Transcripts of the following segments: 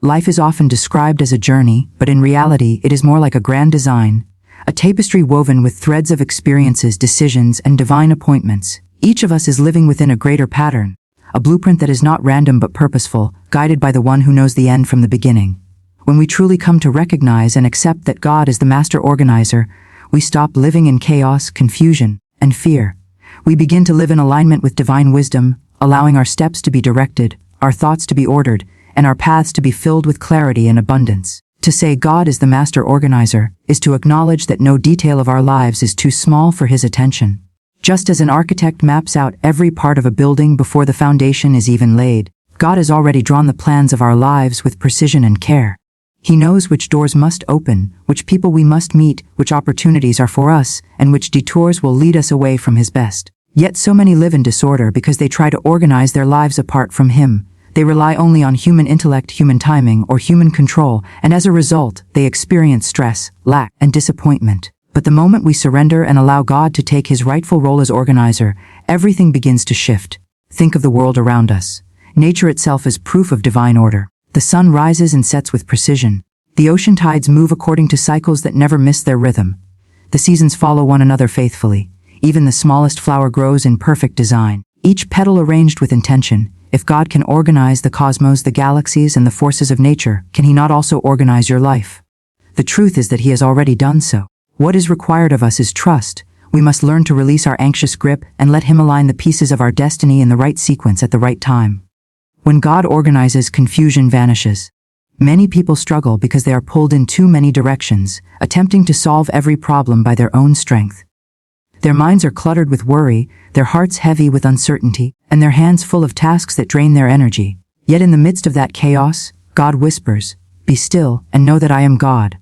Life is often described as a journey, but in reality it is more like a grand design, a tapestry woven with threads of experiences, decisions, and divine appointments. Each of us is living within a greater pattern, a blueprint that is not random but purposeful, guided by the one who knows the end from the beginning. When we truly come to recognize and accept that God is the master organizer, we stop living in chaos, confusion, and fear. We begin to live in alignment with divine wisdom, allowing our steps to be directed, our thoughts to be ordered, and our paths to be filled with clarity and abundance. To say God is the master organizer is to acknowledge that no detail of our lives is too small for his attention. Just as an architect maps out every part of a building before the foundation is even laid, God has already drawn the plans of our lives with precision and care. He knows which doors must open, which people we must meet, which opportunities are for us, and which detours will lead us away from his best. Yet so many live in disorder because they try to organize their lives apart from him. They rely only on human intellect, human timing, or human control, and as a result, they experience stress, lack, and disappointment. But the moment we surrender and allow God to take his rightful role as organizer, everything begins to shift. Think of the world around us. Nature itself is proof of divine order. The sun rises and sets with precision. The ocean tides move according to cycles that never miss their rhythm. The seasons follow one another faithfully. Even the smallest flower grows in perfect design, each petal arranged with intention. If God can organize the cosmos, the galaxies, and the forces of nature, can he not also organize your life? The truth is that he has already done so. What is required of us is trust. We must learn to release our anxious grip and let him align the pieces of our destiny in the right sequence at the right time. When God organizes, confusion vanishes. Many people struggle because they are pulled in too many directions, attempting to solve every problem by their own strength. Their minds are cluttered with worry, their hearts heavy with uncertainty, and their hands full of tasks that drain their energy. Yet in the midst of that chaos, God whispers, "Be still and know that I am God."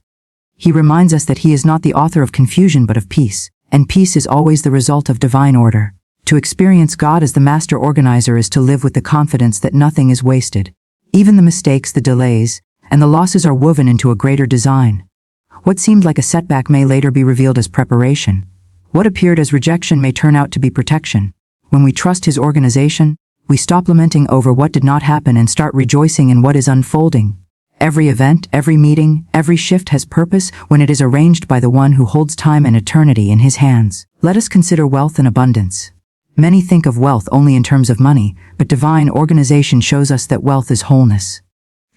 He reminds us that he is not the author of confusion but of peace, and peace is always the result of divine order. To experience God as the master organizer is to live with the confidence that nothing is wasted. Even the mistakes, the delays, and the losses are woven into a greater design. What seemed like a setback may later be revealed as preparation. What appeared as rejection may turn out to be protection. When we trust his organization, we stop lamenting over what did not happen and start rejoicing in what is unfolding. Every event, every meeting, every shift has purpose when it is arranged by the one who holds time and eternity in his hands. Let us consider wealth and abundance. Many think of wealth only in terms of money, but divine organization shows us that wealth is wholeness.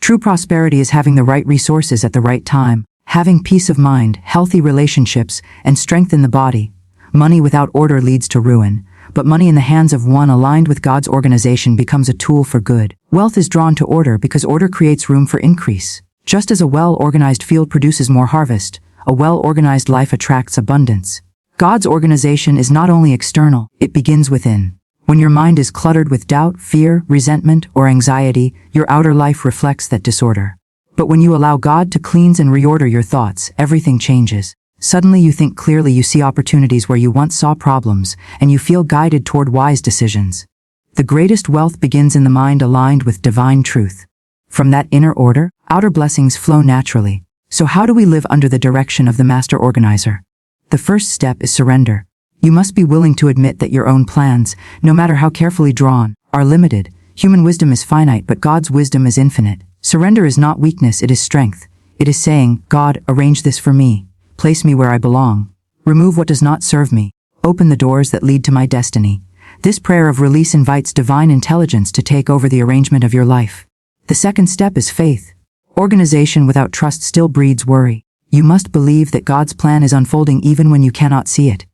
True prosperity is having the right resources at the right time, having peace of mind, healthy relationships, and strength in the body. Money without order leads to ruin, but money in the hands of one aligned with God's organization becomes a tool for good. Wealth is drawn to order because order creates room for increase. Just as a well-organized field produces more harvest, a well-organized life attracts abundance. God's organization is not only external, it begins within. When your mind is cluttered with doubt, fear, resentment, or anxiety, your outer life reflects that disorder. But when you allow God to cleanse and reorder your thoughts, everything changes. Suddenly you think clearly, you see opportunities where you once saw problems, and you feel guided toward wise decisions. The greatest wealth begins in the mind aligned with divine truth. From that inner order, outer blessings flow naturally. So how do we live under the direction of the master organizer? The first step is surrender. You must be willing to admit that your own plans, no matter how carefully drawn, are limited. Human wisdom is finite, but God's wisdom is infinite. Surrender is not weakness, it is strength. It is saying, "God, arrange this for me. Place me where I belong. Remove what does not serve me. Open the doors that lead to my destiny." This prayer of release invites divine intelligence to take over the arrangement of your life. The second step is faith. Organization without trust still breeds worry. You must believe that God's plan is unfolding even when you cannot see it.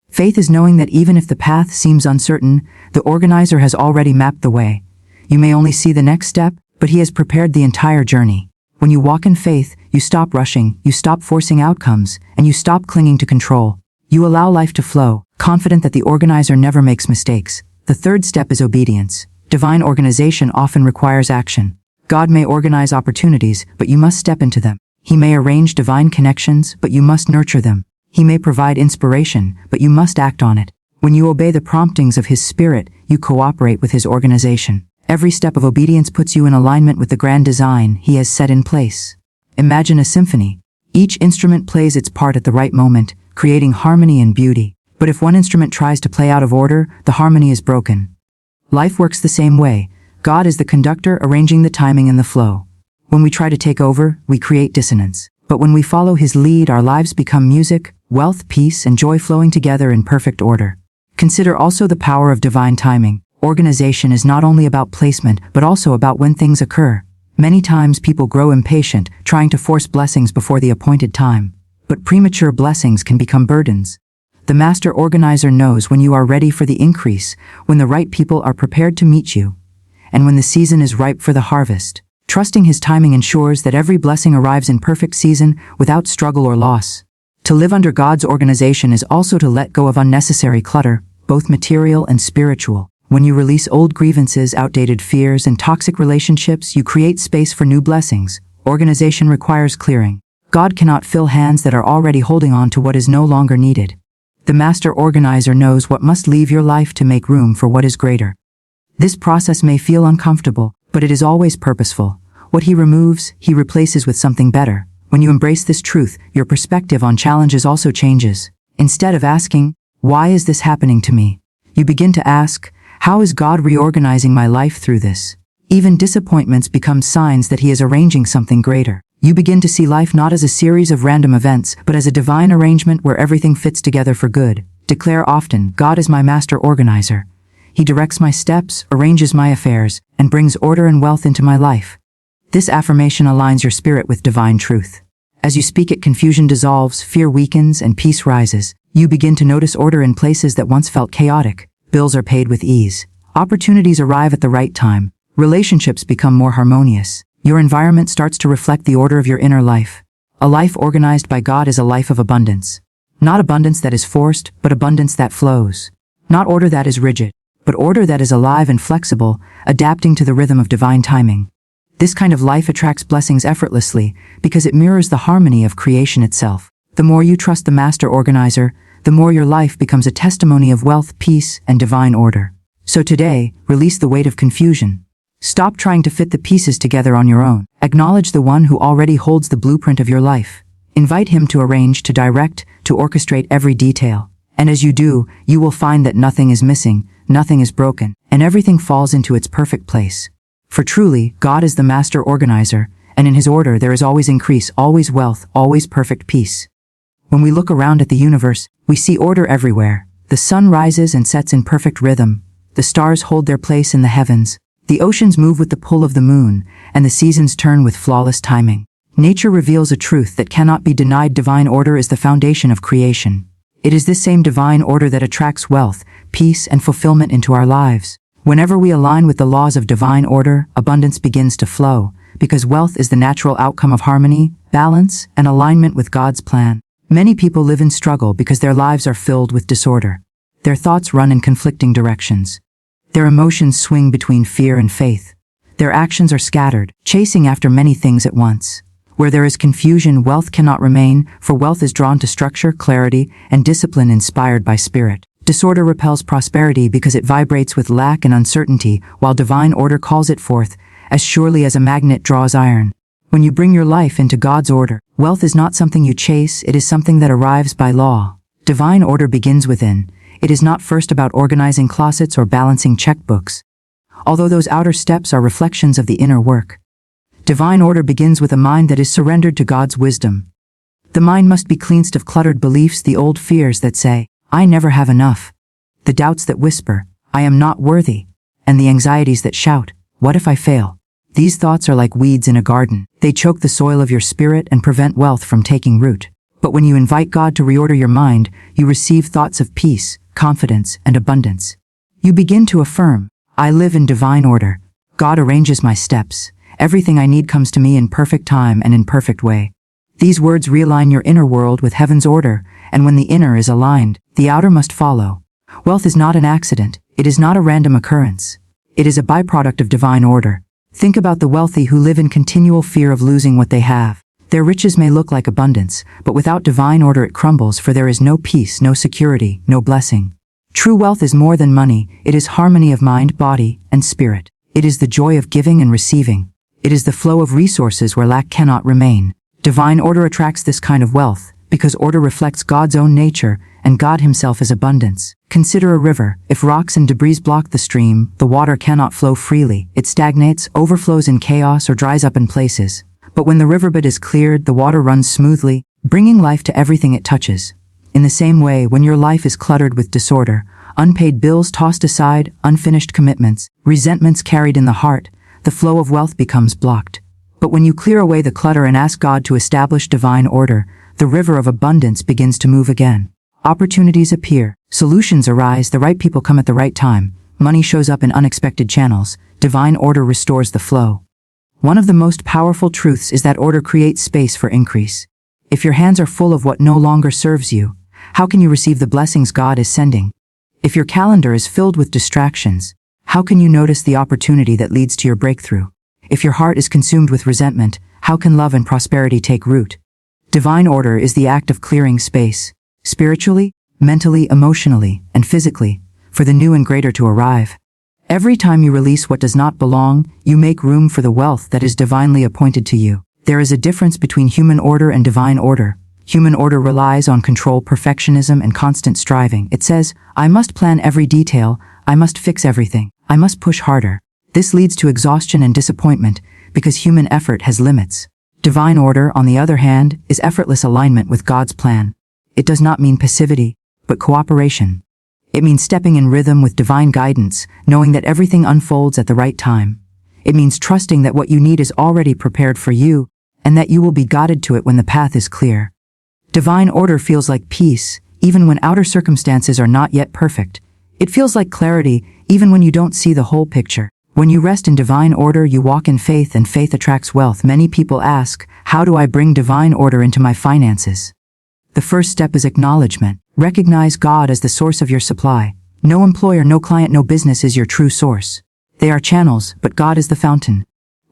Faith is knowing that even if the path seems uncertain, the organizer has already mapped the way. You may only see the next step, but he has prepared the entire journey. When you walk in faith, you stop rushing, you stop forcing outcomes, and you stop clinging to control. You allow life to flow, confident that the organizer never makes mistakes. The third step is obedience. Divine organization often requires action. God may organize opportunities, but you must step into them. He may arrange divine connections, but you must nurture them. He may provide inspiration, but you must act on it. When you obey the promptings of his spirit, you cooperate with his organization. Every step of obedience puts you in alignment with the grand design he has set in place. Imagine a symphony. Each instrument plays its part at the right moment, creating harmony and beauty. But if one instrument tries to play out of order, the harmony is broken. Life works the same way. God is the conductor, arranging the timing and the flow. When we try to take over, we create dissonance. But when we follow His lead, our lives become music, wealth, peace, and joy flowing together in perfect order. Consider also the power of divine timing. Organization is not only about placement, but also about when things occur. Many times people grow impatient, trying to force blessings before the appointed time. But premature blessings can become burdens. The master organizer knows when you are ready for the increase, when the right people are prepared to meet you, and when the season is ripe for the harvest. Trusting His timing ensures that every blessing arrives in perfect season, without struggle or loss. To live under God's organization is also to let go of unnecessary clutter, both material and spiritual. When you release old grievances, outdated fears, and toxic relationships, you create space for new blessings. Organization requires clearing. God cannot fill hands that are already holding on to what is no longer needed. The master organizer knows what must leave your life to make room for what is greater. This process may feel uncomfortable, but it is always purposeful. What He removes, He replaces with something better. When you embrace this truth, your perspective on challenges also changes. Instead of asking, "Why is this happening to me?" you begin to ask, "How is God reorganizing my life through this?" Even disappointments become signs that He is arranging something greater. You begin to see life not as a series of random events, but as a divine arrangement where everything fits together for good. Declare often, "God is my master organizer. He directs my steps, arranges my affairs, and brings order and wealth into my life." This affirmation aligns your spirit with divine truth. As you speak it, confusion dissolves, fear weakens, and peace rises. You begin to notice order in places that once felt chaotic. Bills are paid with ease. Opportunities arrive at the right time. Relationships become more harmonious. Your environment starts to reflect the order of your inner life. A life organized by God is a life of abundance. Not abundance that is forced, but abundance that flows. Not order that is rigid, but order that is alive and flexible, adapting to the rhythm of divine timing. This kind of life attracts blessings effortlessly because it mirrors the harmony of creation itself. The more you trust the master organizer, the more your life becomes a testimony of wealth, peace, and divine order. So today, release the weight of confusion. Stop trying to fit the pieces together on your own. Acknowledge the one who already holds the blueprint of your life. Invite Him to arrange, to direct, to orchestrate every detail. And as you do, you will find that nothing is missing, nothing is broken, and everything falls into its perfect place. For truly, God is the master organizer, and in His order there is always increase, always wealth, always perfect peace. When we look around at the universe, we see order everywhere. The sun rises and sets in perfect rhythm. The stars hold their place in the heavens. The oceans move with the pull of the moon, and the seasons turn with flawless timing. Nature reveals a truth that cannot be denied. Divine order is the foundation of creation. It is this same divine order that attracts wealth, peace, and fulfillment into our lives. Whenever we align with the laws of divine order, abundance begins to flow, because wealth is the natural outcome of harmony, balance, and alignment with God's plan. Many people live in struggle because their lives are filled with disorder. Their thoughts run in conflicting directions. Their emotions swing between fear and faith. Their actions are scattered, chasing after many things at once. Where there is confusion, wealth cannot remain, for wealth is drawn to structure, clarity, and discipline inspired by spirit. Disorder repels prosperity because it vibrates with lack and uncertainty, while divine order calls it forth, as surely as a magnet draws iron. When you bring your life into God's order, wealth is not something you chase, it is something that arrives by law. Divine order begins within. It is not first about organizing closets or balancing checkbooks. Although those outer steps are reflections of the inner work. Divine order begins with a mind that is surrendered to God's wisdom. The mind must be cleansed of cluttered beliefs, the old fears that say, "I never have enough," the doubts that whisper, "I am not worthy," and the anxieties that shout, "What if I fail?" These thoughts are like weeds in a garden. They choke the soil of your spirit and prevent wealth from taking root. But when you invite God to reorder your mind, you receive thoughts of peace, confidence, and abundance. You begin to affirm, "I live in divine order. God arranges my steps. Everything I need comes to me in perfect time and in perfect way." These words realign your inner world with heaven's order, and when the inner is aligned, the outer must follow. Wealth is not an accident. It is not a random occurrence. It is a byproduct of divine order. Think about the wealthy who live in continual fear of losing what they have. Their riches may look like abundance, but without divine order it crumbles, for there is no peace, no security, no blessing. True wealth is more than money. It is harmony of mind, body, and spirit. It is the joy of giving and receiving. It is the flow of resources where lack cannot remain. Divine order attracts this kind of wealth because order reflects God's own nature, and God himself is abundance. Consider a river. If rocks and debris block the stream, the water cannot flow freely. It stagnates, overflows in chaos, or dries up in places. But when the riverbed is cleared, the water runs smoothly, bringing life to everything it touches. In the same way, when your life is cluttered with disorder, unpaid bills tossed aside, unfinished commitments, resentments carried in the heart, the flow of wealth becomes blocked. But when you clear away the clutter and ask God to establish divine order, the river of abundance begins to move again. Opportunities appear, solutions arise, the right people come at the right time, money shows up in unexpected channels, divine order restores the flow. One of the most powerful truths is that order creates space for increase. If your hands are full of what no longer serves you, how can you receive the blessings God is sending? If your calendar is filled with distractions, how can you notice the opportunity that leads to your breakthrough? If your heart is consumed with resentment, how can love and prosperity take root? Divine order is the act of clearing space, spiritually, mentally, emotionally, and physically, for the new and greater to arrive. Every time you release what does not belong, you make room for the wealth that is divinely appointed to you. There is a difference between human order and divine order. Human order relies on control, perfectionism, and constant striving. It says, I must plan every detail, I must fix everything, I must push harder. This leads to exhaustion and disappointment because human effort has limits. Divine order, on the other hand, is effortless alignment with God's plan. It does not mean passivity, but cooperation. It means stepping in rhythm with divine guidance, knowing that everything unfolds at the right time. It means trusting that what you need is already prepared for you, and that you will be guided to it when the path is clear. Divine order feels like peace, even when outer circumstances are not yet perfect. It feels like clarity, even when you don't see the whole picture. When you rest in divine order, you walk in faith, and faith attracts wealth. Many people ask, how do I bring divine order into my finances? The first step is acknowledgement. Recognize God as the source of your supply. No employer, no client, no business is your true source. They are channels, but God is the fountain.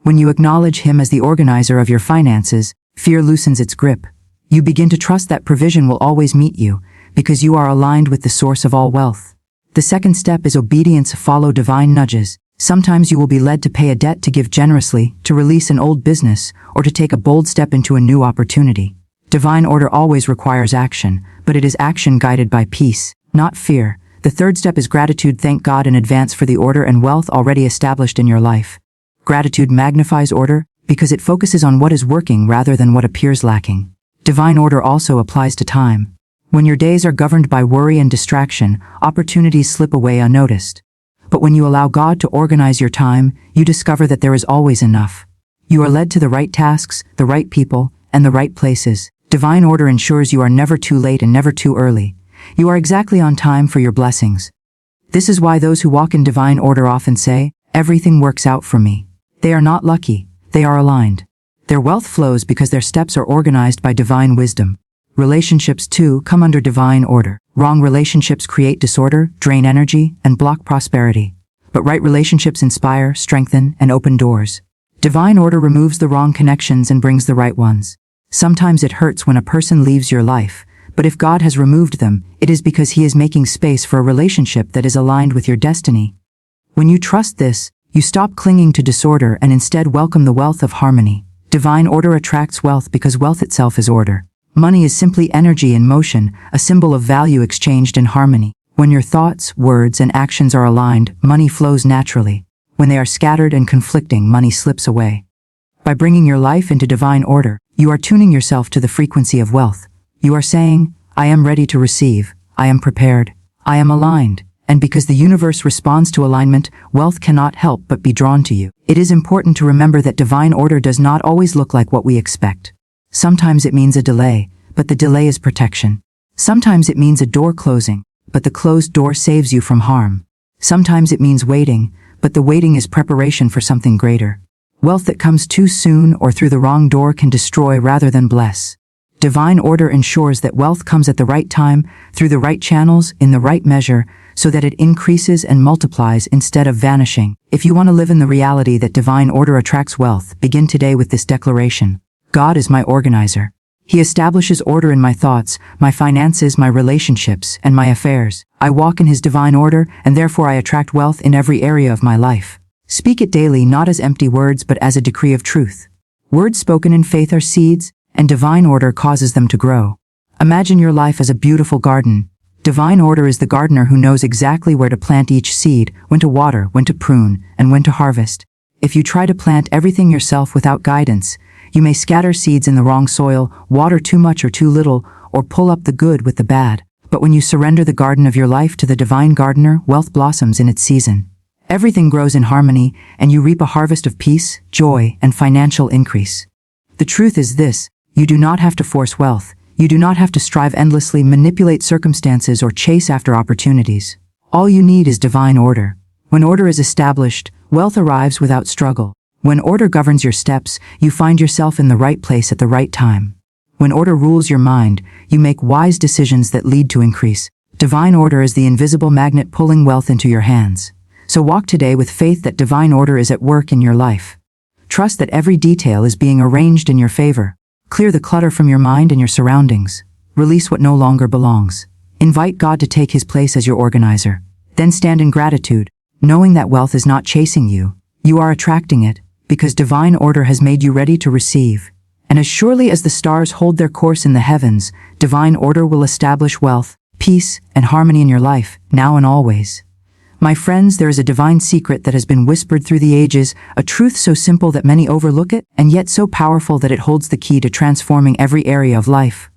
When you acknowledge Him as the organizer of your finances, fear loosens its grip. You begin to trust that provision will always meet you, because you are aligned with the source of all wealth. The second step is obedience. Follow divine nudges. Sometimes you will be led to pay a debt, to give generously, to release an old business, or to take a bold step into a new opportunity. Divine order always requires action, but it is action guided by peace, not fear. The third step is gratitude. Thank God in advance for the order and wealth already established in your life. Gratitude magnifies order, because it focuses on what is working rather than what appears lacking. Divine order also applies to time. When your days are governed by worry and distraction, opportunities slip away unnoticed. But when you allow God to organize your time, you discover that there is always enough. You are led to the right tasks, the right people, and the right places. Divine order ensures you are never too late and never too early. You are exactly on time for your blessings. This is why those who walk in divine order often say, everything works out for me. They are not lucky, they are aligned. Their wealth flows because their steps are organized by divine wisdom. Relationships, too, come under divine order. Wrong relationships create disorder, drain energy, and block prosperity. But right relationships inspire, strengthen, and open doors. Divine order removes the wrong connections and brings the right ones. Sometimes it hurts when a person leaves your life, but if God has removed them, it is because He is making space for a relationship that is aligned with your destiny. When you trust this, you stop clinging to disorder and instead welcome the wealth of harmony. Divine order attracts wealth because wealth itself is order. Money is simply energy in motion, a symbol of value exchanged in harmony. When your thoughts, words, and actions are aligned, money flows naturally. When they are scattered and conflicting, money slips away. By bringing your life into divine order, you are tuning yourself to the frequency of wealth. You are saying, I am ready to receive, I am prepared, I am aligned. And because the universe responds to alignment, wealth cannot help but be drawn to you. It is important to remember that divine order does not always look like what we expect. Sometimes it means a delay, but the delay is protection. Sometimes it means a door closing, but the closed door saves you from harm. Sometimes it means waiting, but the waiting is preparation for something greater. Wealth that comes too soon or through the wrong door can destroy rather than bless. Divine order ensures that wealth comes at the right time, through the right channels, in the right measure, so that it increases and multiplies instead of vanishing. If you want to live in the reality that divine order attracts wealth, begin today with this declaration. God is my organizer. He establishes order in my thoughts, my finances, my relationships, and my affairs. I walk in His divine order, and therefore I attract wealth in every area of my life. Speak it daily, not as empty words but as a decree of truth. Words spoken in faith are seeds, and divine order causes them to grow. Imagine your life as a beautiful garden. Divine order is the gardener who knows exactly where to plant each seed, when to water, when to prune, and when to harvest. If you try to plant everything yourself without guidance, you may scatter seeds in the wrong soil, water too much or too little, or pull up the good with the bad. But when you surrender the garden of your life to the divine gardener, wealth blossoms in its season. Everything grows in harmony, and you reap a harvest of peace, joy, and financial increase. The truth is this: you do not have to force wealth. You do not have to strive endlessly, manipulate circumstances, or chase after opportunities. All you need is divine order. When order is established, wealth arrives without struggle. When order governs your steps, you find yourself in the right place at the right time. When order rules your mind, you make wise decisions that lead to increase. Divine order is the invisible magnet pulling wealth into your hands. So walk today with faith that divine order is at work in your life. Trust that every detail is being arranged in your favor. Clear the clutter from your mind and your surroundings. Release what no longer belongs. Invite God to take his place as your organizer. Then stand in gratitude, knowing that wealth is not chasing you. You are attracting it, because divine order has made you ready to receive. And as surely as the stars hold their course in the heavens, divine order will establish wealth, peace, and harmony in your life, now and always. My friends, there is a divine secret that has been whispered through the ages, a truth so simple that many overlook it, and yet so powerful that it holds the key to transforming every area of life.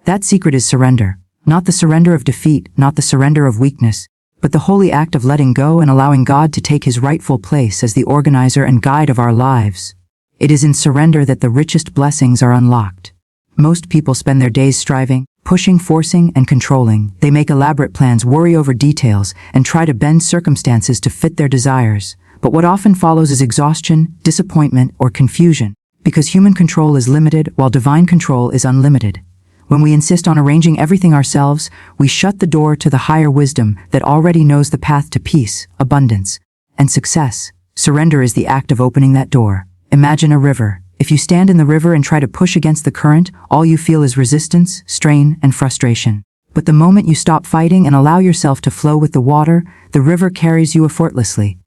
That secret is surrender. Not the surrender of defeat, not the surrender of weakness, but the holy act of letting go and allowing God to take his rightful place as the organizer and guide of our lives. It is in surrender that the richest blessings are unlocked. Most people spend their days striving, pushing, forcing, and controlling. They make elaborate plans, worry over details, and try to bend circumstances to fit their desires. But what often follows is exhaustion, disappointment, or confusion, because human control is limited while divine control is unlimited. When we insist on arranging everything ourselves, we shut the door to the higher wisdom that already knows the path to peace, abundance, and success. Surrender is the act of opening that door. Imagine a river. If you stand in the river and try to push against the current, all you feel is resistance, strain, and frustration. But the moment you stop fighting and allow yourself to flow with the water, the river carries you effortlessly.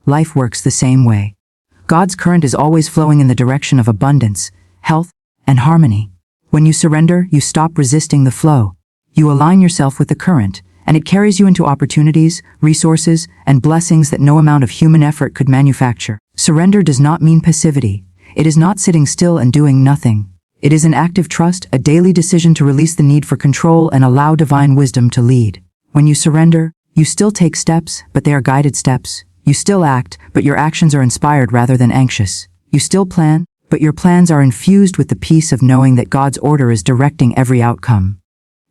Life works the same way. God's current is always flowing in the direction of abundance, health, and harmony. When you surrender, you stop resisting the flow. You align yourself with the current, and it carries you into opportunities, resources, and blessings that no amount of human effort could manufacture. Surrender does not mean passivity. It is not sitting still and doing nothing. It is an active trust, a daily decision to release the need for control and allow divine wisdom to lead. When you surrender, you still take steps, but they are guided steps. You still act, but your actions are inspired rather than anxious. You still plan, but your plans are infused with the peace of knowing that God's order is directing every outcome.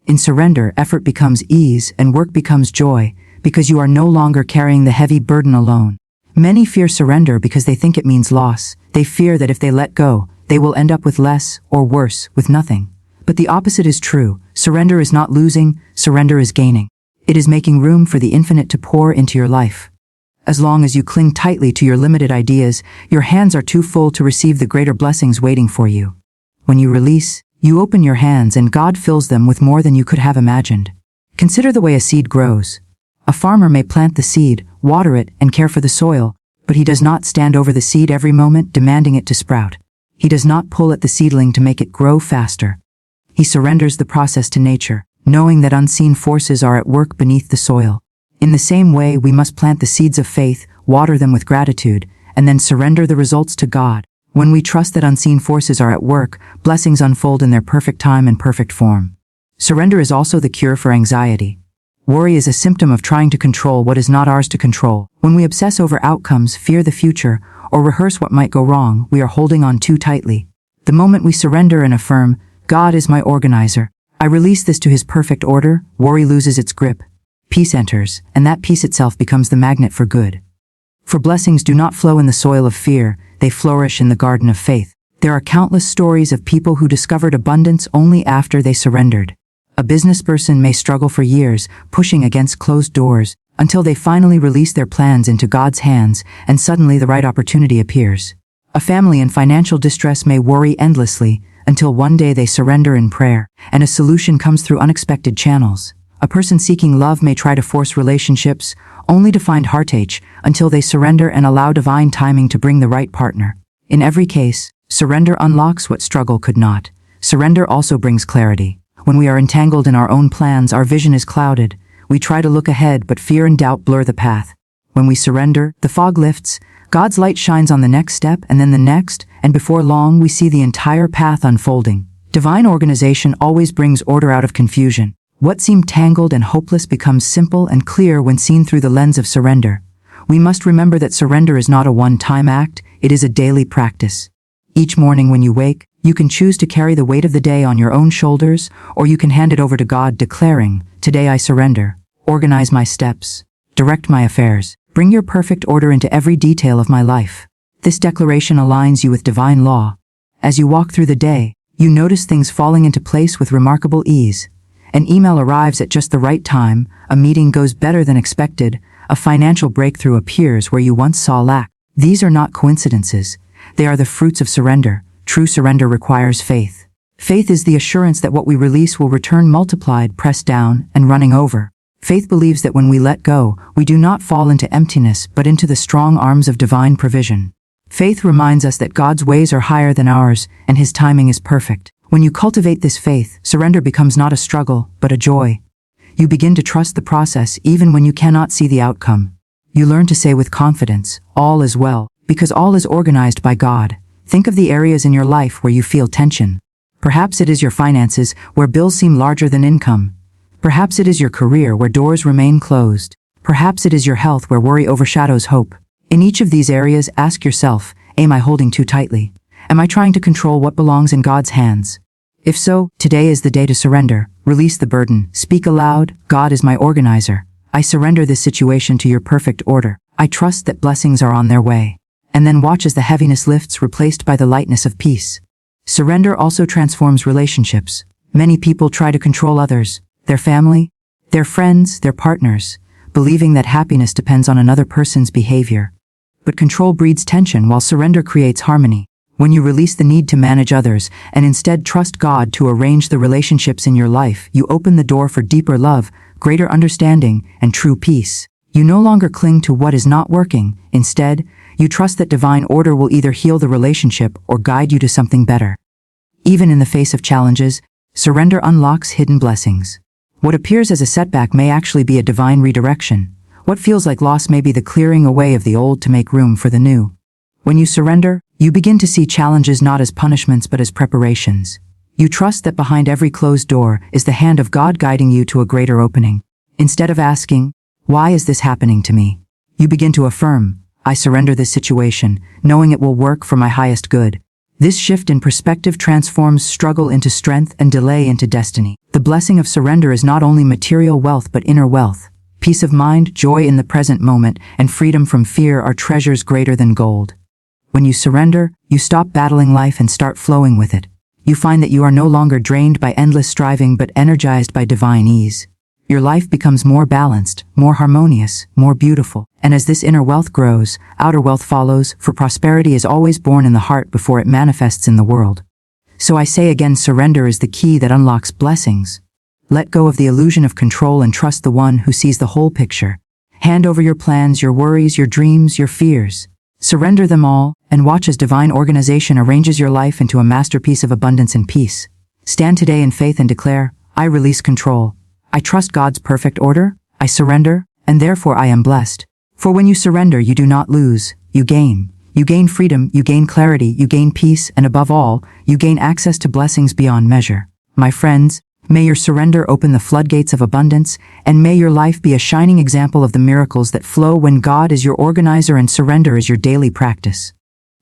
In surrender, effort becomes ease and work becomes joy, because you are no longer carrying the heavy burden alone. Many fear surrender because they think it means loss. They fear that if they let go, they will end up with less, or worse, with nothing. But the opposite is true. Surrender is not losing, surrender is gaining. It is making room for the infinite to pour into your life. As long as you cling tightly to your limited ideas, your hands are too full to receive the greater blessings waiting for you. When you release, you open your hands and God fills them with more than you could have imagined. Consider the way a seed grows. A farmer may plant the seed, water it, and care for the soil, but he does not stand over the seed every moment demanding it to sprout. He does not pull at the seedling to make it grow faster. He surrenders the process to nature, knowing that unseen forces are at work beneath the soil. In the same way, we must plant the seeds of faith, water them with gratitude, and then surrender the results to God. When we trust that unseen forces are at work, blessings unfold in their perfect time and perfect form. Surrender is also the cure for anxiety. Worry is a symptom of trying to control what is not ours to control. When we obsess over outcomes, fear the future, or rehearse what might go wrong, we are holding on too tightly. The moment we surrender and affirm, God is my organizer, I release this to his perfect order, worry loses its grip. Peace enters, and that peace itself becomes the magnet for good. For blessings do not flow in the soil of fear, they flourish in the garden of faith. There are countless stories of people who discovered abundance only after they surrendered. A businessperson may struggle for years, pushing against closed doors, until they finally release their plans into God's hands, and suddenly the right opportunity appears. A family in financial distress may worry endlessly, until one day they surrender in prayer, and a solution comes through unexpected channels. A person seeking love may try to force relationships, only to find heartache, until they surrender and allow divine timing to bring the right partner. In every case, surrender unlocks what struggle could not. Surrender also brings clarity. When we are entangled in our own plans, our vision is clouded. We try to look ahead, but fear and doubt blur the path. When we surrender, the fog lifts, God's light shines on the next step and then the next, and before long we see the entire path unfolding. Divine organization always brings order out of confusion. What seemed tangled and hopeless becomes simple and clear when seen through the lens of surrender. We must remember that surrender is not a one-time act, it is a daily practice. Each morning when you wake, you can choose to carry the weight of the day on your own shoulders, or you can hand it over to God declaring, "Today I surrender. Organize my steps. Direct my affairs. Bring your perfect order into every detail of my life." This declaration aligns you with divine law. As you walk through the day, you notice things falling into place with remarkable ease. An email arrives at just the right time, a meeting goes better than expected, a financial breakthrough appears where you once saw lack. These are not coincidences. They are the fruits of surrender. True surrender requires faith. Faith is the assurance that what we release will return multiplied, pressed down, and running over. Faith believes that when we let go, we do not fall into emptiness but into the strong arms of divine provision. Faith reminds us that God's ways are higher than ours, and His timing is perfect. When you cultivate this faith, surrender becomes not a struggle, but a joy. You begin to trust the process even when you cannot see the outcome. You learn to say with confidence, "All is well," because all is organized by God. Think of the areas in your life where you feel tension. Perhaps it is your finances, where bills seem larger than income. Perhaps it is your career, where doors remain closed. Perhaps it is your health, where worry overshadows hope. In each of these areas, ask yourself, am I holding too tightly? Am I trying to control what belongs in God's hands? If so, today is the day to surrender. Release the burden. Speak aloud, "God is my organizer. I surrender this situation to your perfect order. I trust that blessings are on their way." And then watch as the heaviness lifts, replaced by the lightness of peace. Surrender also transforms relationships. Many people try to control others, their family, their friends, their partners, believing that happiness depends on another person's behavior. But control breeds tension while surrender creates harmony. When you release the need to manage others and instead trust God to arrange the relationships in your life, you open the door for deeper love, greater understanding, and true peace. You no longer cling to what is not working. Instead, you trust that divine order will either heal the relationship or guide you to something better. Even in the face of challenges, surrender unlocks hidden blessings. What appears as a setback may actually be a divine redirection. What feels like loss may be the clearing away of the old to make room for the new. When you surrender, you begin to see challenges not as punishments but as preparations. You trust that behind every closed door is the hand of God guiding you to a greater opening. Instead of asking, "Why is this happening to me?" you begin to affirm, "I surrender this situation, knowing it will work for my highest good." This shift in perspective transforms struggle into strength and delay into destiny. The blessing of surrender is not only material wealth but inner wealth. Peace of mind, joy in the present moment, and freedom from fear are treasures greater than gold. When you surrender, you stop battling life and start flowing with it. You find that you are no longer drained by endless striving but energized by divine ease. Your life becomes more balanced, more harmonious, more beautiful. And as this inner wealth grows, outer wealth follows, for prosperity is always born in the heart before it manifests in the world. So I say again, surrender is the key that unlocks blessings. Let go of the illusion of control and trust the one who sees the whole picture. Hand over your plans, your worries, your dreams, your fears. Surrender them all, and watch as divine organization arranges your life into a masterpiece of abundance and peace. Stand today in faith and declare, "I release control. I trust God's perfect order. I surrender, and therefore I am blessed." For when you surrender, you do not lose, you gain. You gain freedom, you gain clarity, you gain peace, and above all, you gain access to blessings beyond measure. My friends, may your surrender open the floodgates of abundance, and may your life be a shining example of the miracles that flow when God is your organizer and surrender is your daily practice.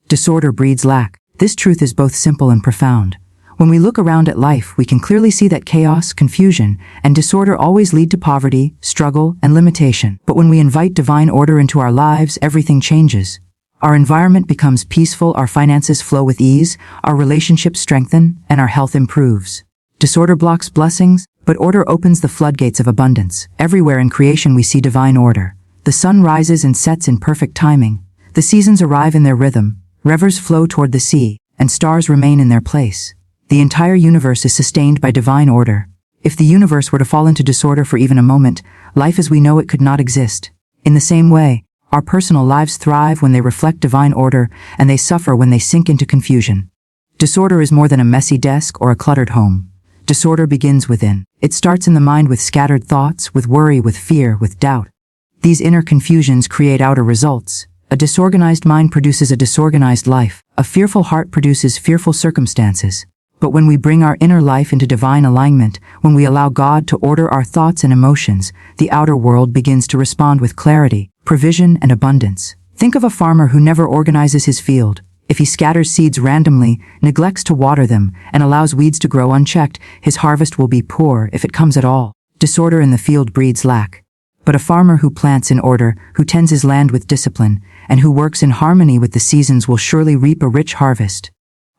Disorder breeds lack. This truth is both simple and profound. When we look around at life, we can clearly see that chaos, confusion, and disorder always lead to poverty, struggle, and limitation. But when we invite divine order into our lives, everything changes. Our environment becomes peaceful, our finances flow with ease, our relationships strengthen, and our health improves. Disorder blocks blessings, but order opens the floodgates of abundance. Everywhere in creation we see divine order. The sun rises and sets in perfect timing. The seasons arrive in their rhythm, rivers flow toward the sea, and stars remain in their place. The entire universe is sustained by divine order. If the universe were to fall into disorder for even a moment, life as we know it could not exist. In the same way, our personal lives thrive when they reflect divine order, and they suffer when they sink into confusion. Disorder is more than a messy desk or a cluttered home. Disorder begins within. It starts in the mind with scattered thoughts, with worry, with fear, with doubt. These inner confusions create outer results. A disorganized mind produces a disorganized life. A fearful heart produces fearful circumstances. But when we bring our inner life into divine alignment, when we allow God to order our thoughts and emotions, the outer world begins to respond with clarity, provision, and abundance. Think of a farmer who never organizes his field. If he scatters seeds randomly, neglects to water them, and allows weeds to grow unchecked, his harvest will be poor if it comes at all. Disorder in the field breeds lack. But a farmer who plants in order, who tends his land with discipline, and who works in harmony with the seasons will surely reap a rich harvest.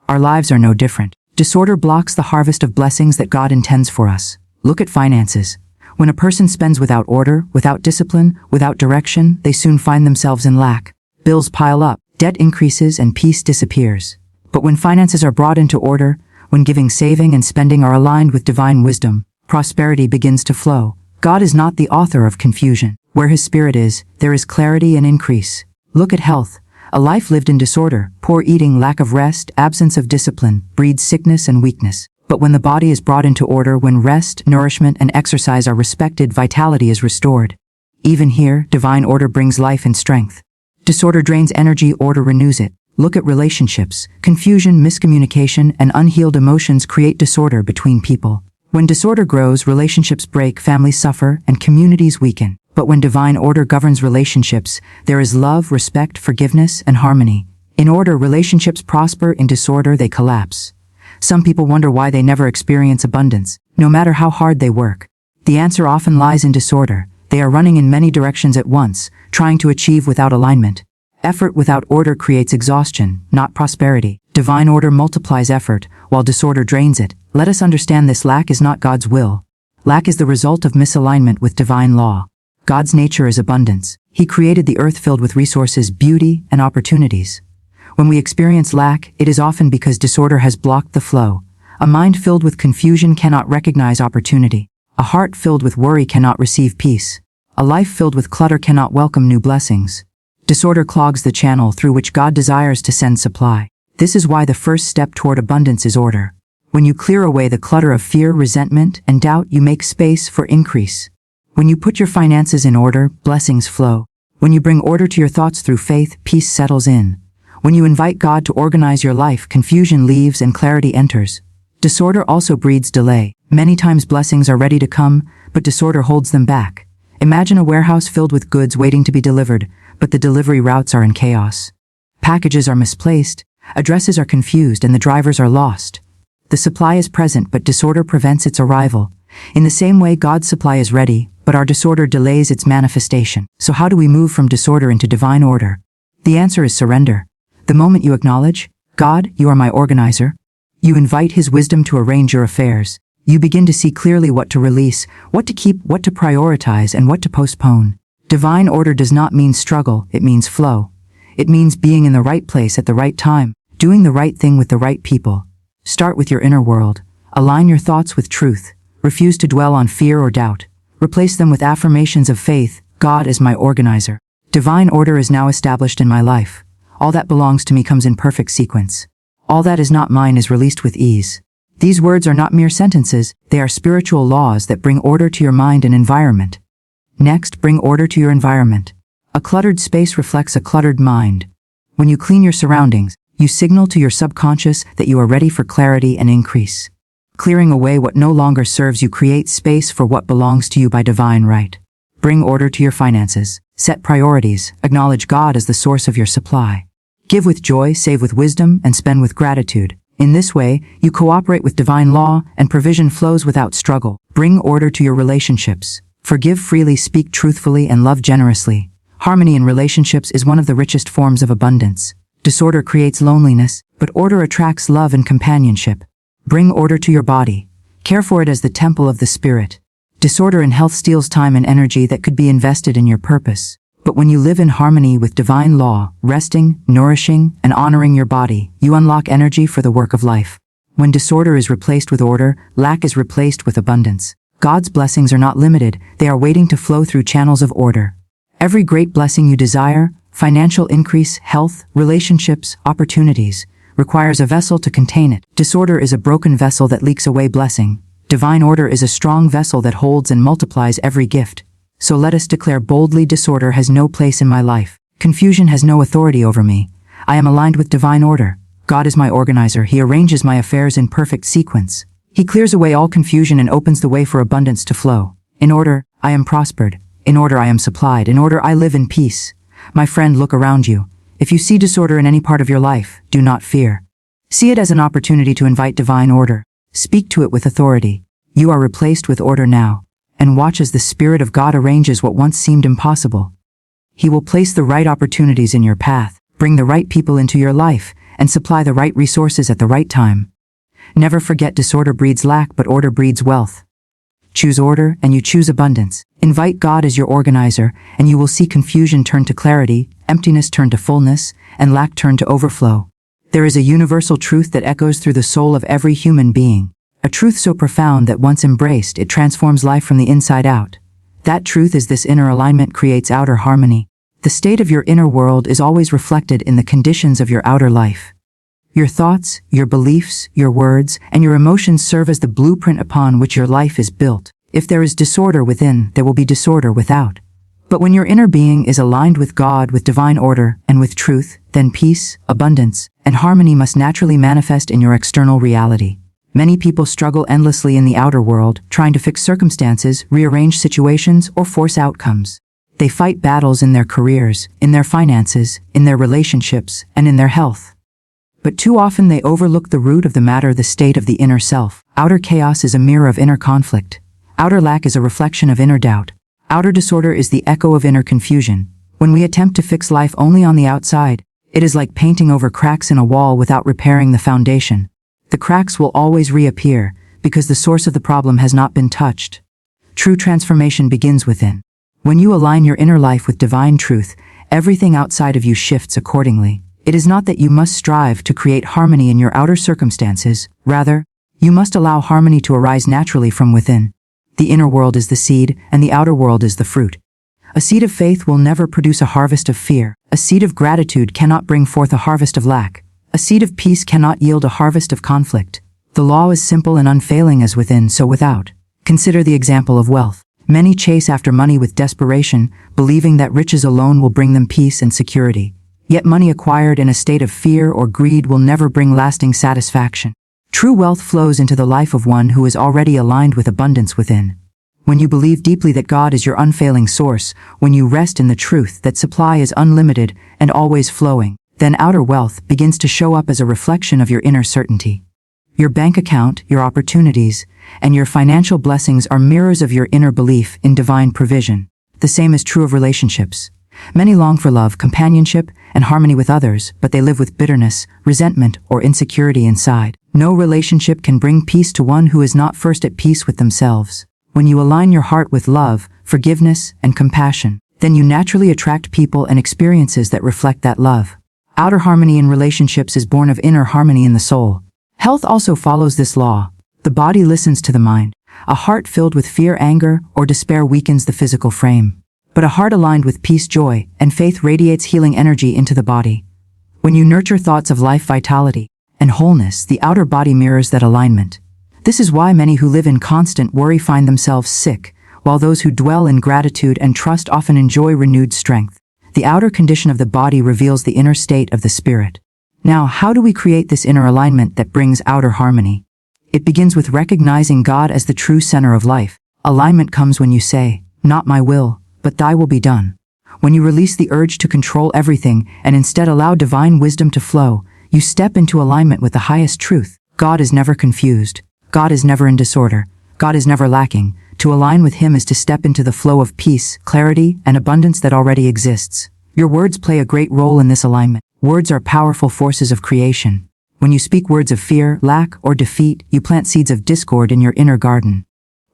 Our lives are no different. Disorder blocks the harvest of blessings that God intends for us. Look at finances. When a person spends without order, without discipline, without direction, they soon find themselves in lack. Bills pile up, debt increases, and peace disappears. But when finances are brought into order, when giving, saving, and spending are aligned with divine wisdom, prosperity begins to flow. God is not the author of confusion. Where His Spirit is, there is clarity and increase. Look at health. A life lived in disorder, poor eating, lack of rest, absence of discipline, breeds sickness and weakness. But when the body is brought into order, when rest, nourishment, and exercise are respected, vitality is restored. Even here, divine order brings life and strength. Disorder drains energy, order renews it. Look at relationships. Confusion, miscommunication, and unhealed emotions create disorder between people. When disorder grows, relationships break, families suffer, and communities weaken. But when divine order governs relationships, there is love, respect, forgiveness, and harmony. In order, relationships prosper. In disorder, they collapse. Some people wonder why they never experience abundance, no matter how hard they work. The answer often lies in disorder. They are running in many directions at once, trying to achieve without alignment. Effort without order creates exhaustion, not prosperity. Divine order multiplies effort, while disorder drains it. Let us understand this: lack is not God's will. Lack is the result of misalignment with divine law. God's nature is abundance. He created the earth filled with resources, beauty, and opportunities. When we experience lack, it is often because disorder has blocked the flow. A mind filled with confusion cannot recognize opportunity. A heart filled with worry cannot receive peace. A life filled with clutter cannot welcome new blessings. Disorder clogs the channel through which God desires to send supply. This is why the first step toward abundance is order. When you clear away the clutter of fear, resentment, and doubt, you make space for increase. When you put your finances in order, blessings flow. When you bring order to your thoughts through faith, peace settles in. When you invite God to organize your life, confusion leaves and clarity enters. Disorder also breeds delay. Many times blessings are ready to come, but disorder holds them back. Imagine a warehouse filled with goods waiting to be delivered, but the delivery routes are in chaos. Packages are misplaced, addresses are confused, and the drivers are lost. The supply is present, but disorder prevents its arrival. In the same way, God's supply is ready, but our disorder delays its manifestation. So how do we move from disorder into divine order? The answer is surrender. The moment you acknowledge, God, you are my organizer, you invite His wisdom to arrange your affairs. You begin to see clearly what to release, what to keep, what to prioritize, and what to postpone. Divine order does not mean struggle, it means flow. It means being in the right place at the right time, doing the right thing with the right people. Start with your inner world. Align your thoughts with truth. Refuse to dwell on fear or doubt. Replace them with affirmations of faith. God is my organizer. Divine order is now established in my life. All that belongs to me comes in perfect sequence. All that is not mine is released with ease. These words are not mere sentences, they are spiritual laws that bring order to your mind and environment. Next, bring order to your environment. A cluttered space reflects a cluttered mind. When you clean your surroundings, you signal to your subconscious that you are ready for clarity and increase. Clearing away what no longer serves you creates space for what belongs to you by divine right. Bring order to your finances. Set priorities. Acknowledge God as the source of your supply. Give with joy, save with wisdom, and spend with gratitude. In this way, you cooperate with divine law, and provision flows without struggle. Bring order to your relationships. Forgive freely, speak truthfully, and love generously. Harmony in relationships is one of the richest forms of abundance. Disorder creates loneliness, but order attracts love and companionship. Bring order to your body. Care for it as the temple of the Spirit. Disorder in health steals time and energy that could be invested in your purpose. But when you live in harmony with divine law, resting, nourishing, and honoring your body, you unlock energy for the work of life. When disorder is replaced with order, lack is replaced with abundance. God's blessings are not limited, they are waiting to flow through channels of order. Every great blessing you desire, financial increase, health, relationships, opportunities, requires a vessel to contain it. Disorder is a broken vessel that leaks away blessing. Divine order is a strong vessel that holds and multiplies every gift. So let us declare boldly, disorder has no place in my life. Confusion has no authority over me. I am aligned with divine order. God is my organizer. He arranges my affairs in perfect sequence. He clears away all confusion and opens the way for abundance to flow. In order, I am prospered. In order, I am supplied. In order, I live in peace. My friend, look around you. If you see disorder in any part of your life, do not fear. See it as an opportunity to invite divine order. Speak to it with authority. You are replaced with order now. And watch as the Spirit of God arranges what once seemed impossible. He will place the right opportunities in your path, bring the right people into your life, and supply the right resources at the right time. Never forget, disorder breeds lack, but order breeds wealth. Choose order, and you choose abundance. Invite God as your organizer, and you will see confusion turn to clarity, emptiness turn to fullness, and lack turn to overflow. There is a universal truth that echoes through the soul of every human being. A truth so profound that once embraced, it transforms life from the inside out. That truth is this: inner alignment creates outer harmony. The state of your inner world is always reflected in the conditions of your outer life. Your thoughts, your beliefs, your words, and your emotions serve as the blueprint upon which your life is built. If there is disorder within, there will be disorder without. But when your inner being is aligned with God, with divine order, and with truth, then peace, abundance, and harmony must naturally manifest in your external reality. Many people struggle endlessly in the outer world, trying to fix circumstances, rearrange situations, or force outcomes. They fight battles in their careers, in their finances, in their relationships, and in their health. But too often they overlook the root of the matter, the state of the inner self. Outer chaos is a mirror of inner conflict. Outer lack is a reflection of inner doubt. Outer disorder is the echo of inner confusion. When we attempt to fix life only on the outside, it is like painting over cracks in a wall without repairing the foundation. The cracks will always reappear because the source of the problem has not been touched. True transformation begins within. When you align your inner life with divine truth, everything outside of you shifts accordingly. It is not that you must strive to create harmony in your outer circumstances. Rather, you must allow harmony to arise naturally from within. The inner world is the seed, and the outer world is the fruit. A seed of faith will never produce a harvest of fear. A seed of gratitude cannot bring forth a harvest of lack. A seed of peace cannot yield a harvest of conflict. The law is simple and unfailing: as within, so without. Consider the example of wealth. Many chase after money with desperation, believing that riches alone will bring them peace and security. Yet money acquired in a state of fear or greed will never bring lasting satisfaction. True wealth flows into the life of one who is already aligned with abundance within. When you believe deeply that God is your unfailing source, when you rest in the truth that supply is unlimited and always flowing, then outer wealth begins to show up as a reflection of your inner certainty. Your bank account, your opportunities, and your financial blessings are mirrors of your inner belief in divine provision. The same is true of relationships. Many long for love, companionship, and harmony with others, but they live with bitterness, resentment, or insecurity inside. No relationship can bring peace to one who is not first at peace with themselves. When you align your heart with love, forgiveness, and compassion, then you naturally attract people and experiences that reflect that love. Outer harmony in relationships is born of inner harmony in the soul. Health also follows this law. The body listens to the mind. A heart filled with fear, anger, or despair weakens the physical frame. But a heart aligned with peace, joy, and faith radiates healing energy into the body. When you nurture thoughts of life, vitality, and wholeness, the outer body mirrors that alignment. This is why many who live in constant worry find themselves sick, while those who dwell in gratitude and trust often enjoy renewed strength. The outer condition of the body reveals the inner state of the spirit. Now, how do we create this inner alignment that brings outer harmony? It begins with recognizing God as the true center of life. Alignment comes when you say, "Not my will, but thy will be done." When you release the urge to control everything and instead allow divine wisdom to flow, you step into alignment with the highest truth. God is never confused. God is never in disorder. God is never lacking. To align with Him is to step into the flow of peace, clarity, and abundance that already exists. Your words play a great role in this alignment. Words are powerful forces of creation. When you speak words of fear, lack, or defeat, you plant seeds of discord in your inner garden.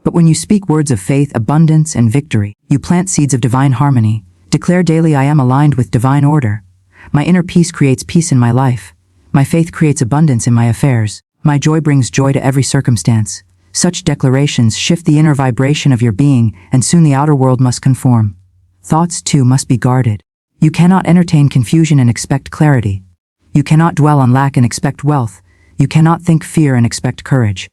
But when you speak words of faith, abundance, and victory, you plant seeds of divine harmony. Declare daily, "I am aligned with divine order. My inner peace creates peace in my life. My faith creates abundance in my affairs. My joy brings joy to every circumstance." Such declarations shift the inner vibration of your being, and soon the outer world must conform. Thoughts, too, must be guarded. You cannot entertain confusion and expect clarity. You cannot dwell on lack and expect wealth. You cannot think fear and expect courage.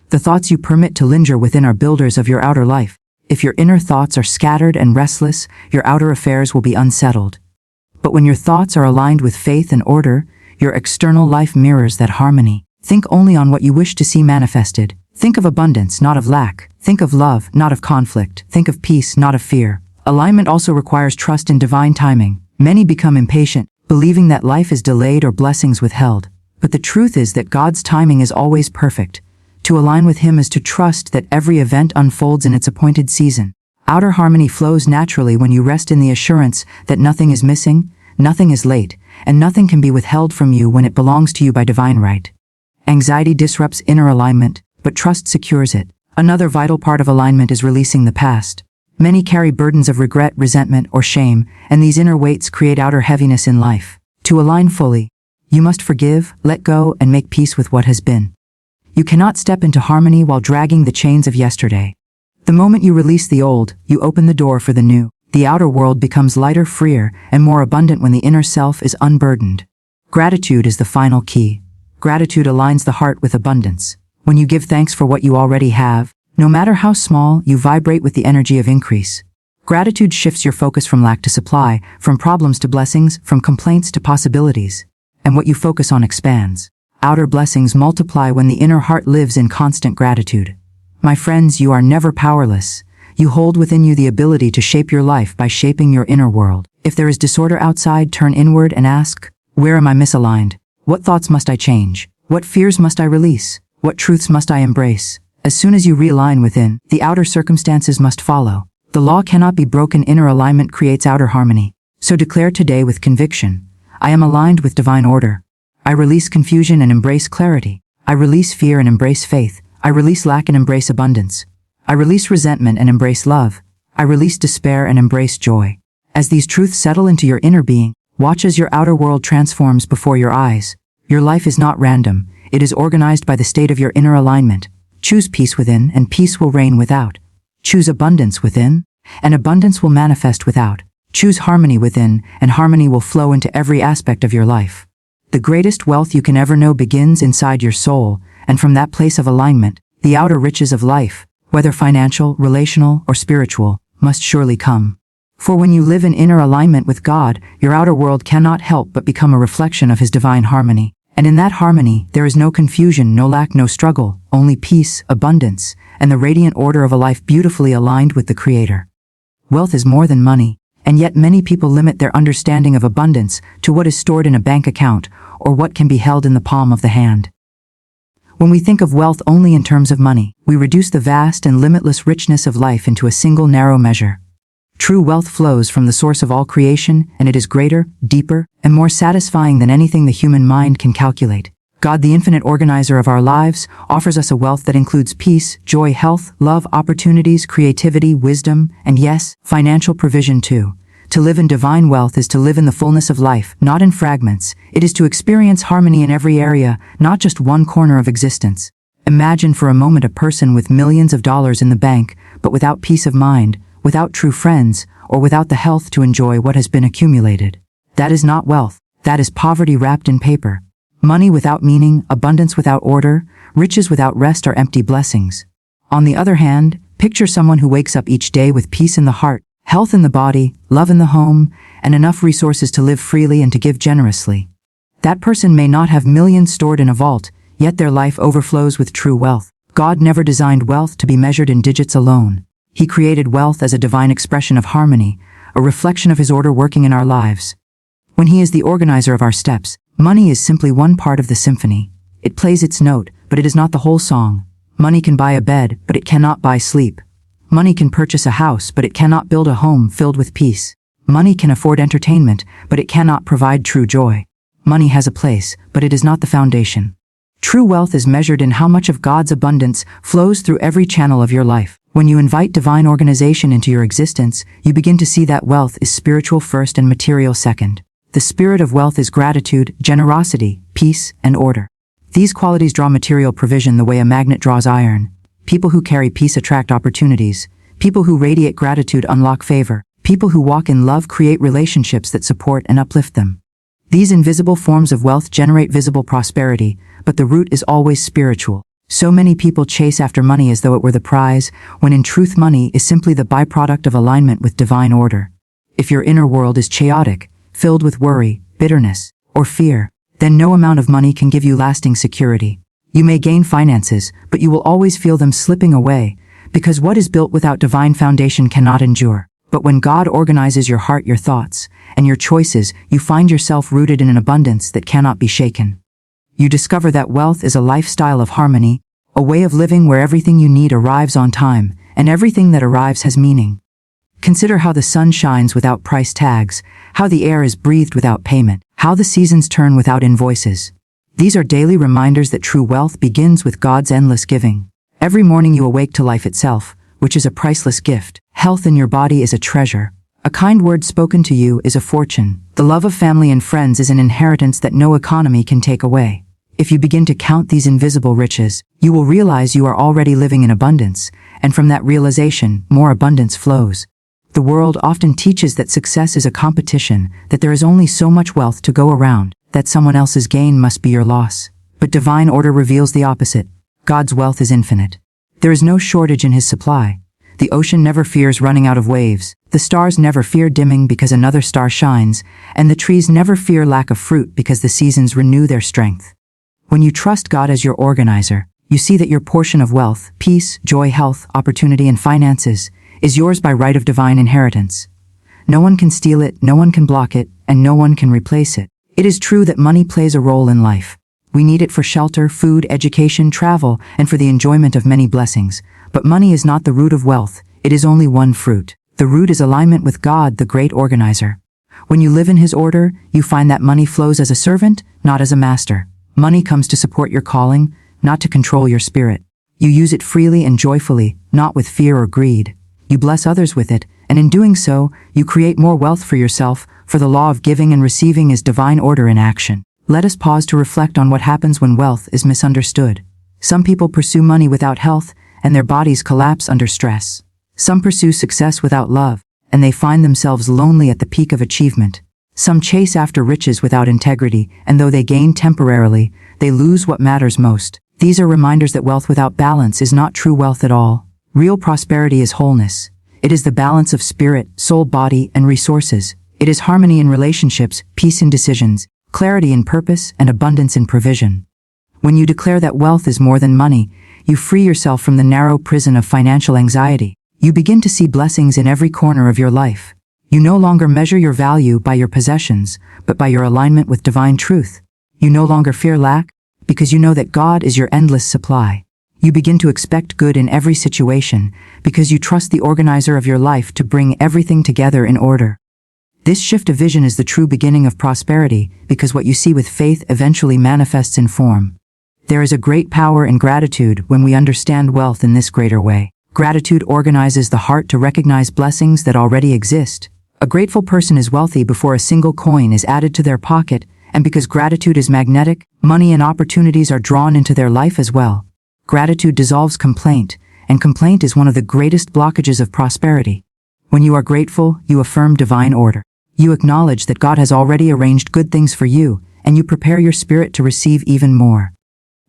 The thoughts you permit to linger within are builders of your outer life. If your inner thoughts are scattered and restless, your outer affairs will be unsettled. But when your thoughts are aligned with faith and order, your external life mirrors that harmony. Think only on what you wish to see manifested. Think of abundance, not of lack. Think of love, not of conflict. Think of peace, not of fear. Alignment also requires trust in divine timing. Many become impatient, believing that life is delayed or blessings withheld. But the truth is that God's timing is always perfect. To align with Him is to trust that every event unfolds in its appointed season. Outer harmony flows naturally when you rest in the assurance that nothing is missing, nothing is late, and nothing can be withheld from you when it belongs to you by divine right. Anxiety disrupts inner alignment, but trust secures it. Another vital part of alignment is releasing the past. Many carry burdens of regret, resentment, or shame, and these inner weights create outer heaviness in life. To align fully, you must forgive, let go, and make peace with what has been. You cannot step into harmony while dragging the chains of yesterday. The moment you release the old, you open the door for the new. The outer world becomes lighter, freer, and more abundant when the inner self is unburdened. Gratitude is the final key. Gratitude aligns the heart with abundance. When you give thanks for what you already have, no matter how small, you vibrate with the energy of increase. Gratitude shifts your focus from lack to supply, from problems to blessings, from complaints to possibilities. And what you focus on expands. Outer blessings multiply when the inner heart lives in constant gratitude. My friends, you are never powerless. You hold within you the ability to shape your life by shaping your inner world. If there is disorder outside, turn inward and ask, where am I misaligned? What thoughts must I change? What fears must I release? What truths must I embrace? As soon as you realign within, the outer circumstances must follow. The law cannot be broken. Inner alignment creates outer harmony. So declare today with conviction, I am aligned with divine order. I release confusion and embrace clarity. I release fear and embrace faith. I release lack and embrace abundance. I release resentment and embrace love. I release despair and embrace joy. As these truths settle into your inner being, watch as your outer world transforms before your eyes. Your life is not random. It is organized by the state of your inner alignment. Choose peace within, and peace will reign without. Choose abundance within, and abundance will manifest without. Choose harmony within, and harmony will flow into every aspect of your life. The greatest wealth you can ever know begins inside your soul, and from that place of alignment, the outer riches of life, whether financial, relational, or spiritual, must surely come. For when you live in inner alignment with God, your outer world cannot help but become a reflection of His divine harmony. And in that harmony, there is no confusion, no lack, no struggle, only peace, abundance, and the radiant order of a life beautifully aligned with the Creator. Wealth is more than money, and yet many people limit their understanding of abundance to what is stored in a bank account or what can be held in the palm of the hand. When we think of wealth only in terms of money, we reduce the vast and limitless richness of life into a single narrow measure. True wealth flows from the source of all creation, and it is greater, deeper, and more satisfying than anything the human mind can calculate. God, the infinite organizer of our lives, offers us a wealth that includes peace, joy, health, love, opportunities, creativity, wisdom, and yes, financial provision too. To live in divine wealth is to live in the fullness of life, not in fragments. It is to experience harmony in every area, not just one corner of existence. Imagine for a moment a person with millions of dollars in the bank, but without peace of mind, without true friends, or without the health to enjoy what has been accumulated. That is not wealth. That is poverty wrapped in paper. Money without meaning, abundance without order, riches without rest are empty blessings. On the other hand, picture someone who wakes up each day with peace in the heart, health in the body, love in the home, and enough resources to live freely and to give generously. That person may not have millions stored in a vault, yet their life overflows with true wealth. God never designed wealth to be measured in digits alone. He created wealth as a divine expression of harmony, a reflection of His order working in our lives. When He is the organizer of our steps, money is simply one part of the symphony. It plays its note, but it is not the whole song. Money can buy a bed, but it cannot buy sleep. Money can purchase a house, but it cannot build a home filled with peace. Money can afford entertainment, but it cannot provide true joy. Money has a place, but it is not the foundation. True wealth is measured in how much of God's abundance flows through every channel of your life. When you invite divine organization into your existence, you begin to see that wealth is spiritual first and material second. The spirit of wealth is gratitude, generosity, peace, and order. These qualities draw material provision the way a magnet draws iron. People who carry peace attract opportunities. People who radiate gratitude unlock favor. People who walk in love create relationships that support and uplift them. These invisible forms of wealth generate visible prosperity, but the root is always spiritual. So many people chase after money as though it were the prize, when in truth money is simply the byproduct of alignment with divine order. If your inner world is chaotic, filled with worry, bitterness, or fear, then no amount of money can give you lasting security. You may gain finances, but you will always feel them slipping away, because what is built without divine foundation cannot endure. But when God organizes your heart, your thoughts, and your choices, you find yourself rooted in an abundance that cannot be shaken. You discover that wealth is a lifestyle of harmony, a way of living where everything you need arrives on time, and everything that arrives has meaning. Consider how the sun shines without price tags, how the air is breathed without payment, how the seasons turn without invoices. These are daily reminders that true wealth begins with God's endless giving. Every morning you awake to life itself, which is a priceless gift. Health in your body is a treasure. A kind word spoken to you is a fortune. The love of family and friends is an inheritance that no economy can take away. If you begin to count these invisible riches, you will realize you are already living in abundance, and from that realization, more abundance flows. The world often teaches that success is a competition, that there is only so much wealth to go around, that someone else's gain must be your loss. But divine order reveals the opposite. God's wealth is infinite. There is no shortage in his supply. The ocean never fears running out of waves, the stars never fear dimming because another star shines, and the trees never fear lack of fruit because the seasons renew their strength. When you trust God as your organizer, you see that your portion of wealth, peace, joy, health, opportunity, and finances is yours by right of divine inheritance. No one can steal it, no one can block it, and no one can replace it. It is true that money plays a role in life. We need it for shelter, food, education, travel, and for the enjoyment of many blessings. But money is not the root of wealth, it is only one fruit. The root is alignment with God, the great organizer. When you live in his order, you find that money flows as a servant, not as a master. Money comes to support your calling, not to control your spirit. You use it freely and joyfully, not with fear or greed. You bless others with it, and in doing so, you create more wealth for yourself, for the law of giving and receiving is divine order in action. Let us pause to reflect on what happens when wealth is misunderstood. Some people pursue money without health, and their bodies collapse under stress. Some pursue success without love, and they find themselves lonely at the peak of achievement. Some chase after riches without integrity, and though they gain temporarily, they lose what matters most. These are reminders that wealth without balance is not true wealth at all. Real prosperity is wholeness. It is the balance of spirit, soul, body, and resources. It is harmony in relationships, peace in decisions, clarity in purpose, and abundance in provision. When you declare that wealth is more than money, you free yourself from the narrow prison of financial anxiety. You begin to see blessings in every corner of your life. You no longer measure your value by your possessions, but by your alignment with divine truth. You no longer fear lack, because you know that God is your endless supply. You begin to expect good in every situation, because you trust the organizer of your life to bring everything together in order. This shift of vision is the true beginning of prosperity, because what you see with faith eventually manifests in form. There is a great power in gratitude when we understand wealth in this greater way. Gratitude organizes the heart to recognize blessings that already exist. A grateful person is wealthy before a single coin is added to their pocket, and because gratitude is magnetic, money and opportunities are drawn into their life as well. Gratitude dissolves complaint, and complaint is one of the greatest blockages of prosperity. When you are grateful, you affirm divine order. You acknowledge that God has already arranged good things for you, and you prepare your spirit to receive even more.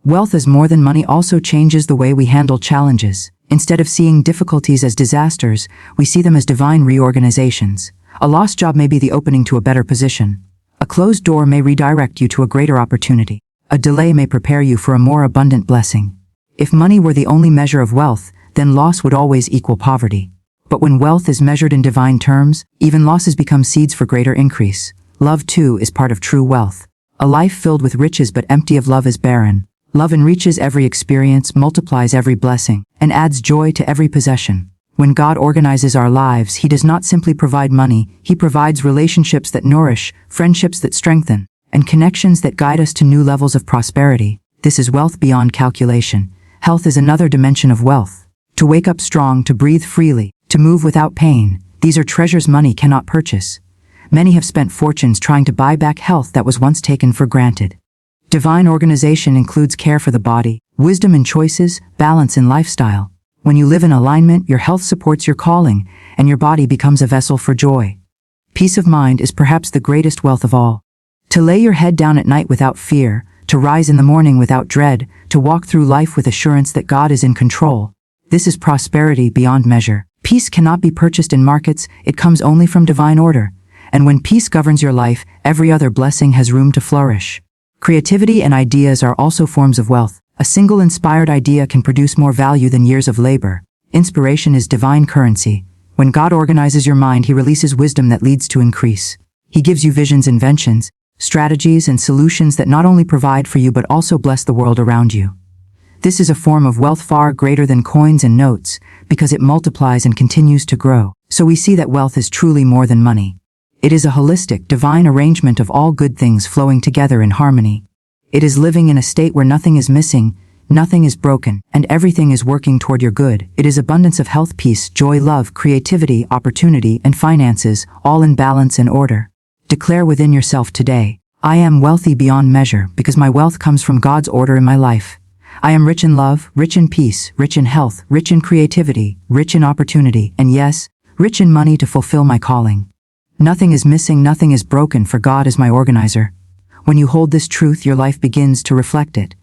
Wealth as more than money also changes the way we handle challenges. Instead of seeing difficulties as disasters, we see them as divine reorganizations. A lost job may be the opening to a better position. A closed door may redirect you to a greater opportunity. A delay may prepare you for a more abundant blessing. If money were the only measure of wealth, then loss would always equal poverty. But when wealth is measured in divine terms, even losses become seeds for greater increase. Love, too, is part of true wealth. A life filled with riches but empty of love is barren. Love enriches every experience, multiplies every blessing, and adds joy to every possession. When God organizes our lives, He does not simply provide money, He provides relationships that nourish, friendships that strengthen, and connections that guide us to new levels of prosperity. This is wealth beyond calculation. Health is another dimension of wealth. To wake up strong, to breathe freely, to move without pain, these are treasures money cannot purchase. Many have spent fortunes trying to buy back health that was once taken for granted. Divine organization includes care for the body, wisdom in choices, balance in lifestyle. When you live in alignment, your health supports your calling, and your body becomes a vessel for joy. Peace of mind is perhaps the greatest wealth of all. To lay your head down at night without fear, to rise in the morning without dread, to walk through life with assurance that God is in control. This is prosperity beyond measure. Peace cannot be purchased in markets, it comes only from divine order. And when peace governs your life, every other blessing has room to flourish. Creativity and ideas are also forms of wealth. A single inspired idea can produce more value than years of labor. Inspiration is divine currency. When God organizes your mind, He releases wisdom that leads to increase. He gives you visions, inventions, strategies, and solutions that not only provide for you but also bless the world around you. This is a form of wealth far greater than coins and notes, because it multiplies and continues to grow. So we see that wealth is truly more than money. It is a holistic, divine arrangement of all good things flowing together in harmony. It is living in a state where nothing is missing, nothing is broken, and everything is working toward your good. It is abundance of health, peace, joy, love, creativity, opportunity, and finances, all in balance and order. Declare within yourself today, I am wealthy beyond measure because my wealth comes from God's order in my life. I am rich in love, rich in peace, rich in health, rich in creativity, rich in opportunity, and yes, rich in money to fulfill my calling. Nothing is missing, nothing is broken, for God is my organizer. When you hold this truth, your life begins to reflect it.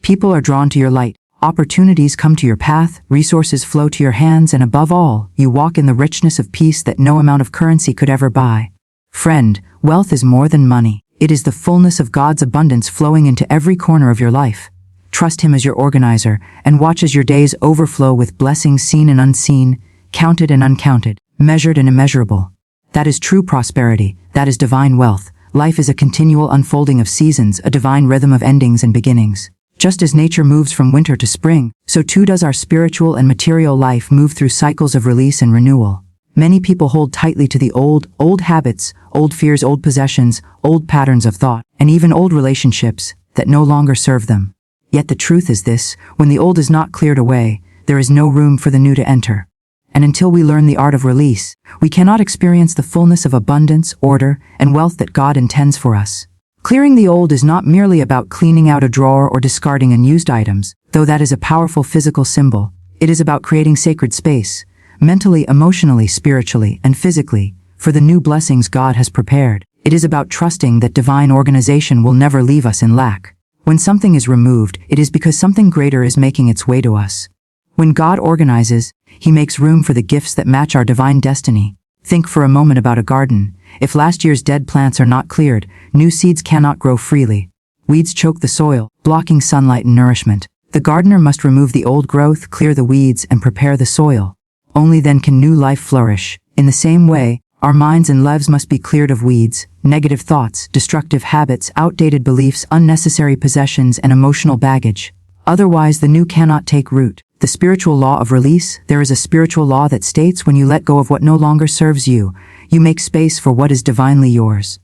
People are drawn to your light, opportunities come to your path, resources flow to your hands, and above all, you walk in the richness of peace that no amount of currency could ever buy. Friend, wealth is more than money. It is the fullness of God's abundance flowing into every corner of your life. Trust Him as your organizer, and watch as your days overflow with blessings seen and unseen, counted and uncounted, measured and immeasurable. That is true prosperity. That is divine wealth. Life is a continual unfolding of seasons, a divine rhythm of endings and beginnings. Just as nature moves from winter to spring, so too does our spiritual and material life move through cycles of release and renewal. Many people hold tightly to the old habits, old fears, old possessions, old patterns of thought, and even old relationships that no longer serve them. Yet the truth is this, when the old is not cleared away, there is no room for the new to enter. And until we learn the art of release, we cannot experience the fullness of abundance, order, and wealth that God intends for us. Clearing the old is not merely about cleaning out a drawer or discarding unused items, though that is a powerful physical symbol. It is about creating sacred space, mentally, emotionally, spiritually, and physically, for the new blessings God has prepared. It is about trusting that divine organization will never leave us in lack. When something is removed, it is because something greater is making its way to us. When God organizes, He makes room for the gifts that match our divine destiny. Think for a moment about a garden. If last year's dead plants are not cleared, new seeds cannot grow freely. Weeds choke the soil, blocking sunlight and nourishment. The gardener must remove the old growth, clear the weeds, and prepare the soil. Only then can new life flourish. In the same way, our minds and lives must be cleared of weeds, negative thoughts, destructive habits, outdated beliefs, unnecessary possessions, and emotional baggage. Otherwise, the new cannot take root. The spiritual law of release. There is a spiritual law that states when you let go of what no longer serves you, you make space for what is divinely yours.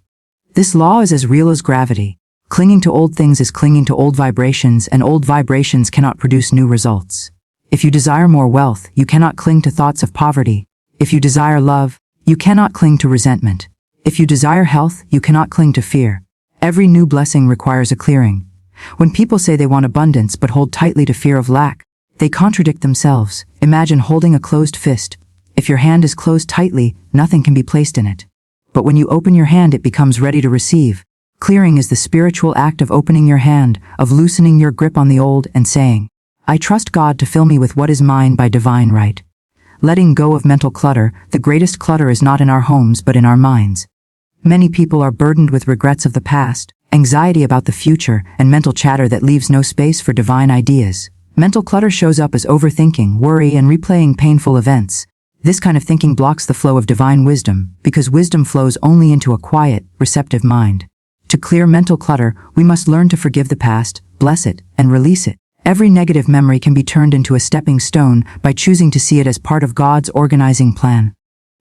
This law is as real as gravity. Clinging to old things is clinging to old vibrations, and old vibrations cannot produce new results. If you desire more wealth, you cannot cling to thoughts of poverty. If you desire love, you cannot cling to resentment. If you desire health, you cannot cling to fear. Every new blessing requires a clearing. When people say they want abundance but hold tightly to fear of lack, they contradict themselves. Imagine holding a closed fist. If your hand is closed tightly, nothing can be placed in it. But when you open your hand, it becomes ready to receive. Clearing is the spiritual act of opening your hand, of loosening your grip on the old and saying, I trust God to fill me with what is mine by divine right. Letting go of mental clutter. The greatest clutter is not in our homes but in our minds. Many people are burdened with regrets of the past, anxiety about the future, and mental chatter that leaves no space for divine ideas. Mental clutter shows up as overthinking, worry, and replaying painful events. This kind of thinking blocks the flow of divine wisdom, because wisdom flows only into a quiet, receptive mind. To clear mental clutter, we must learn to forgive the past, bless it, and release it. Every negative memory can be turned into a stepping stone by choosing to see it as part of God's organizing plan.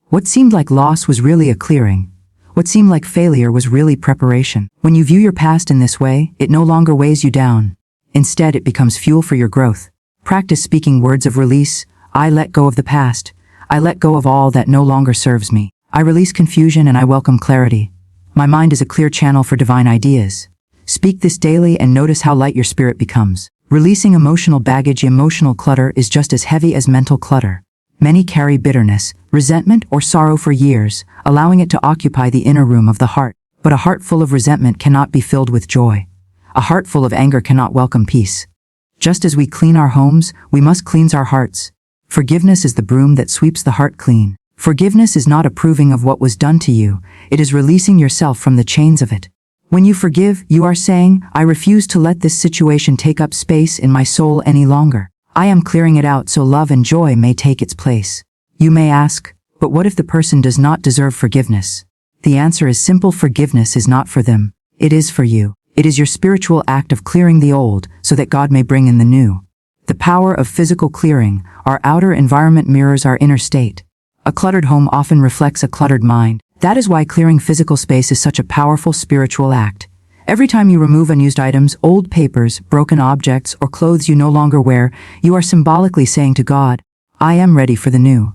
What seemed like loss was really a clearing. What seemed like failure was really preparation. When you view your past in this way, it no longer weighs you down. Instead, it becomes fuel for your growth. Practice speaking words of release. I let go of the past. I let go of all that no longer serves me. I release confusion and I welcome clarity. My mind is a clear channel for divine ideas. Speak this daily and notice how light your spirit becomes. Releasing emotional baggage. Emotional clutter is just as heavy as mental clutter. Many carry bitterness, resentment, or sorrow for years, allowing it to occupy the inner room of the heart. But a heart full of resentment cannot be filled with joy. A heart full of anger cannot welcome peace. Just as we clean our homes, we must cleanse our hearts. Forgiveness is the broom that sweeps the heart clean. Forgiveness is not approving of what was done to you, it is releasing yourself from the chains of it. When you forgive, you are saying, I refuse to let this situation take up space in my soul any longer. I am clearing it out so love and joy may take its place. You may ask, but what if the person does not deserve forgiveness? The answer is simple: forgiveness is not for them. It is for you. It is your spiritual act of clearing the old so that God may bring in the new. The power of physical clearing. Our outer environment mirrors our inner state. A cluttered home often reflects a cluttered mind. That is why clearing physical space is such a powerful spiritual act. Every time you remove unused items, old papers, broken objects, or clothes you no longer wear, you are symbolically saying to God, I am ready for the new.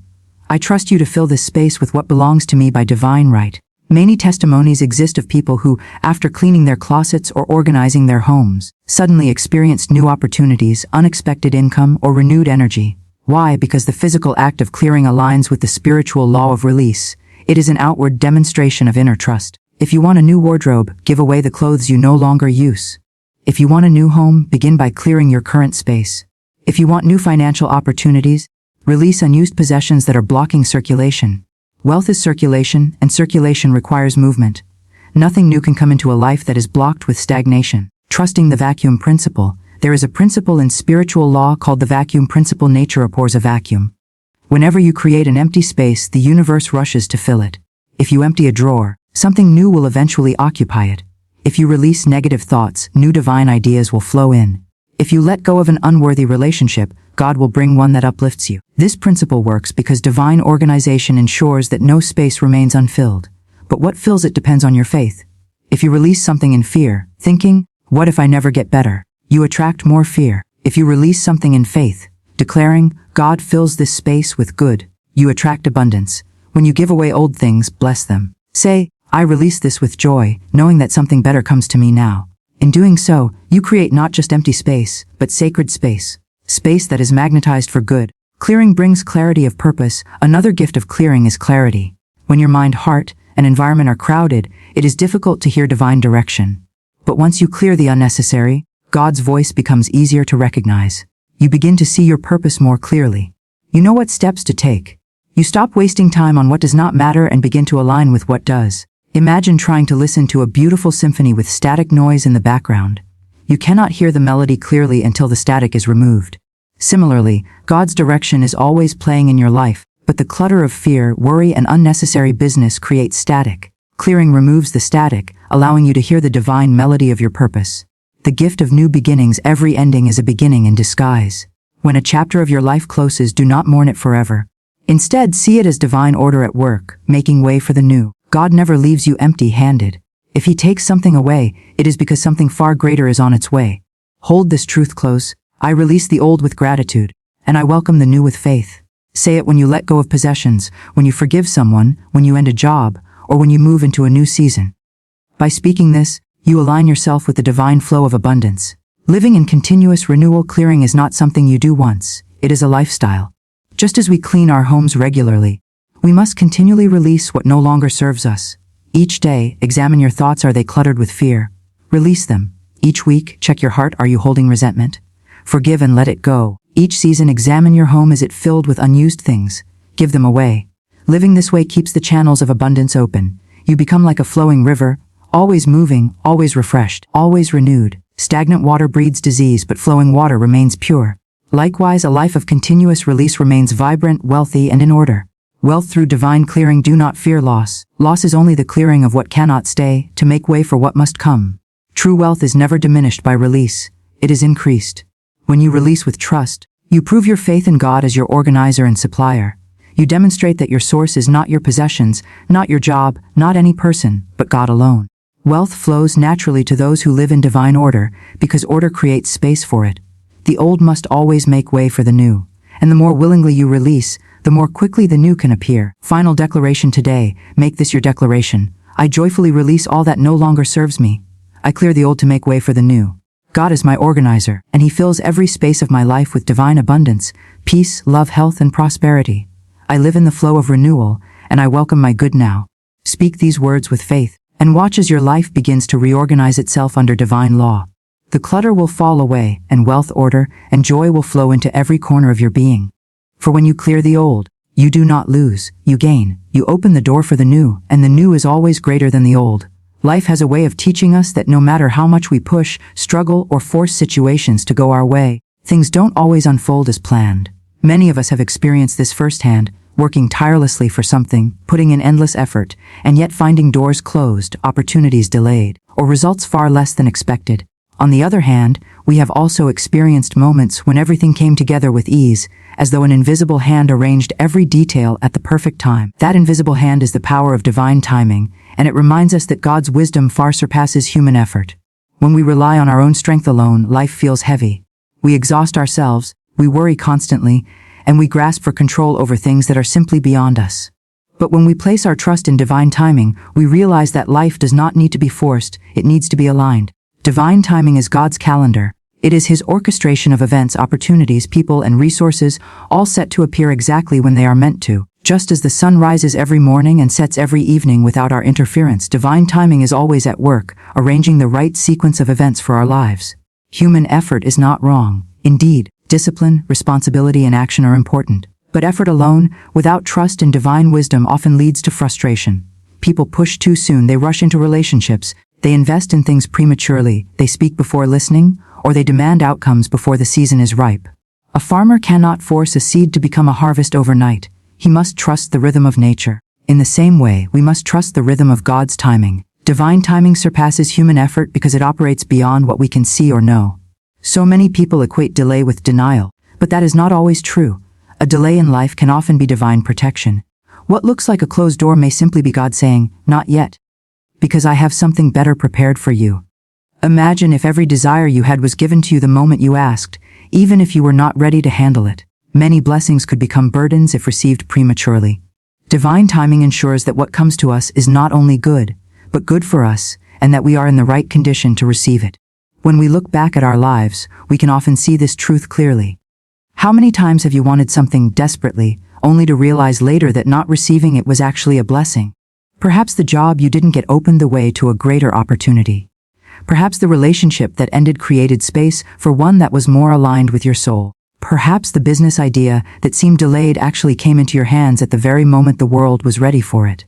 I trust you to fill this space with what belongs to me by divine right. Many testimonies exist of people who, after cleaning their closets or organizing their homes, suddenly experienced new opportunities, unexpected income, or renewed energy. Why? Because the physical act of clearing aligns with the spiritual law of release. It is an outward demonstration of inner trust. If you want a new wardrobe, give away the clothes you no longer use. If you want a new home, begin by clearing your current space. If you want new financial opportunities, release unused possessions that are blocking circulation. Wealth is circulation, and circulation requires movement. Nothing new can come into a life that is blocked with stagnation. Trusting the vacuum principle. There is a principle in spiritual law called the vacuum principle. Nature abhors a vacuum. Whenever you create an empty space, the universe rushes to fill it. If you empty a drawer, something new will eventually occupy it. If you release negative thoughts, new divine ideas will flow in. If you let go of an unworthy relationship, God will bring one that uplifts you. This principle works because divine organization ensures that no space remains unfilled. But what fills it depends on your faith. If you release something in fear, thinking, what if I never get better? You attract more fear. If you release something in faith, declaring, God fills this space with good, you attract abundance. When you give away old things, bless them. Say, I release this with joy, knowing that something better comes to me now. In doing so, you create not just empty space, but sacred space. Space that is magnetized for good. Clearing brings clarity of purpose. Another gift of clearing is clarity. When your mind, heart, and environment are crowded, it is difficult to hear divine direction. But once you clear the unnecessary, God's voice becomes easier to recognize. You begin to see your purpose more clearly. You know what steps to take. You stop wasting time on what does not matter and begin to align with what does. Imagine trying to listen to a beautiful symphony with static noise in the background. You cannot hear the melody clearly until the static is removed. Similarly, God's direction is always playing in your life, but the clutter of fear, worry, and unnecessary business creates static. Clearing removes the static, allowing you to hear the divine melody of your purpose. The gift of new beginnings. Every ending is a beginning in disguise. When a chapter of your life closes, do not mourn it forever. Instead, see it as divine order at work, making way for the new. God never leaves you empty-handed. If He takes something away, it is because something far greater is on its way. Hold this truth close. I release the old with gratitude, and I welcome the new with faith. Say it when you let go of possessions, when you forgive someone, when you end a job, or when you move into a new season. By speaking this, you align yourself with the divine flow of abundance. Living in continuous renewal. Clearing is not something you do once, it is a lifestyle. Just as we clean our homes regularly, we must continually release what no longer serves us. Each day, examine your thoughts. Are they cluttered with fear? Release them. Each week, check your heart. Are you holding resentment? Forgive and let it go. Each season, examine your home. Is it filled with unused things? Give them away. Living this way keeps the channels of abundance open. You become like a flowing river, always moving, always refreshed, always renewed. Stagnant water breeds disease, but flowing water remains pure. Likewise, a life of continuous release remains vibrant, wealthy, and in order. Wealth through divine clearing. Do not fear loss. Loss is only the clearing of what cannot stay, to make way for what must come. True wealth is never diminished by release. It is increased. When you release with trust, you prove your faith in God as your organizer and supplier. You demonstrate that your source is not your possessions, not your job, not any person, but God alone. Wealth flows naturally to those who live in divine order, because order creates space for it. The old must always make way for the new, and the more willingly you release, the more quickly the new can appear. Final declaration today. Make this your declaration. I joyfully release all that no longer serves me. I clear the old to make way for the new. God is my organizer, and He fills every space of my life with divine abundance, peace, love, health, and prosperity. I live in the flow of renewal, and I welcome my good now. Speak these words with faith, and watch as your life begins to reorganize itself under divine law. The clutter will fall away, and wealth order, and joy will flow into every corner of your being. For when you clear the old, you do not lose, you gain. You open the door for the new, and the new is always greater than the old. Life has a way of teaching us that no matter how much we push, struggle, or force situations to go our way, things don't always unfold as planned. Many of us have experienced this firsthand, working tirelessly for something, putting in endless effort, and yet finding doors closed, opportunities delayed, or results far less than expected. On the other hand, we have also experienced moments when everything came together with ease, as though an invisible hand arranged every detail at the perfect time. That invisible hand is the power of divine timing, and it reminds us that God's wisdom far surpasses human effort. When we rely on our own strength alone, life feels heavy. We exhaust ourselves, we worry constantly, and we grasp for control over things that are simply beyond us. But when we place our trust in divine timing, we realize that life does not need to be forced, it needs to be aligned. Divine timing is God's calendar. It is His orchestration of events, opportunities, people, and resources, all set to appear exactly when they are meant to. Just as the sun rises every morning and sets every evening without our interference, divine timing is always at work, arranging the right sequence of events for our lives. Human effort is not wrong. Indeed, discipline, responsibility, and action are important. But effort alone, without trust in divine wisdom, often leads to frustration. People push too soon, they rush into relationships, they invest in things prematurely, they speak before listening, or they demand outcomes before the season is ripe. A farmer cannot force a seed to become a harvest overnight. He must trust the rhythm of nature. In the same way, we must trust the rhythm of God's timing. Divine timing surpasses human effort because it operates beyond what we can see or know. So many people equate delay with denial, but that is not always true. A delay in life can often be divine protection. What looks like a closed door may simply be God saying, "Not yet, because I have something better prepared for you." Imagine if every desire you had was given to you the moment you asked, even if you were not ready to handle it. Many blessings could become burdens if received prematurely. Divine timing ensures that what comes to us is not only good, but good for us, and that we are in the right condition to receive it. When we look back at our lives, we can often see this truth clearly. How many times have you wanted something desperately, only to realize later that not receiving it was actually a blessing? Perhaps the job you didn't get opened the way to a greater opportunity. Perhaps the relationship that ended created space for one that was more aligned with your soul. Perhaps the business idea that seemed delayed actually came into your hands at the very moment the world was ready for it.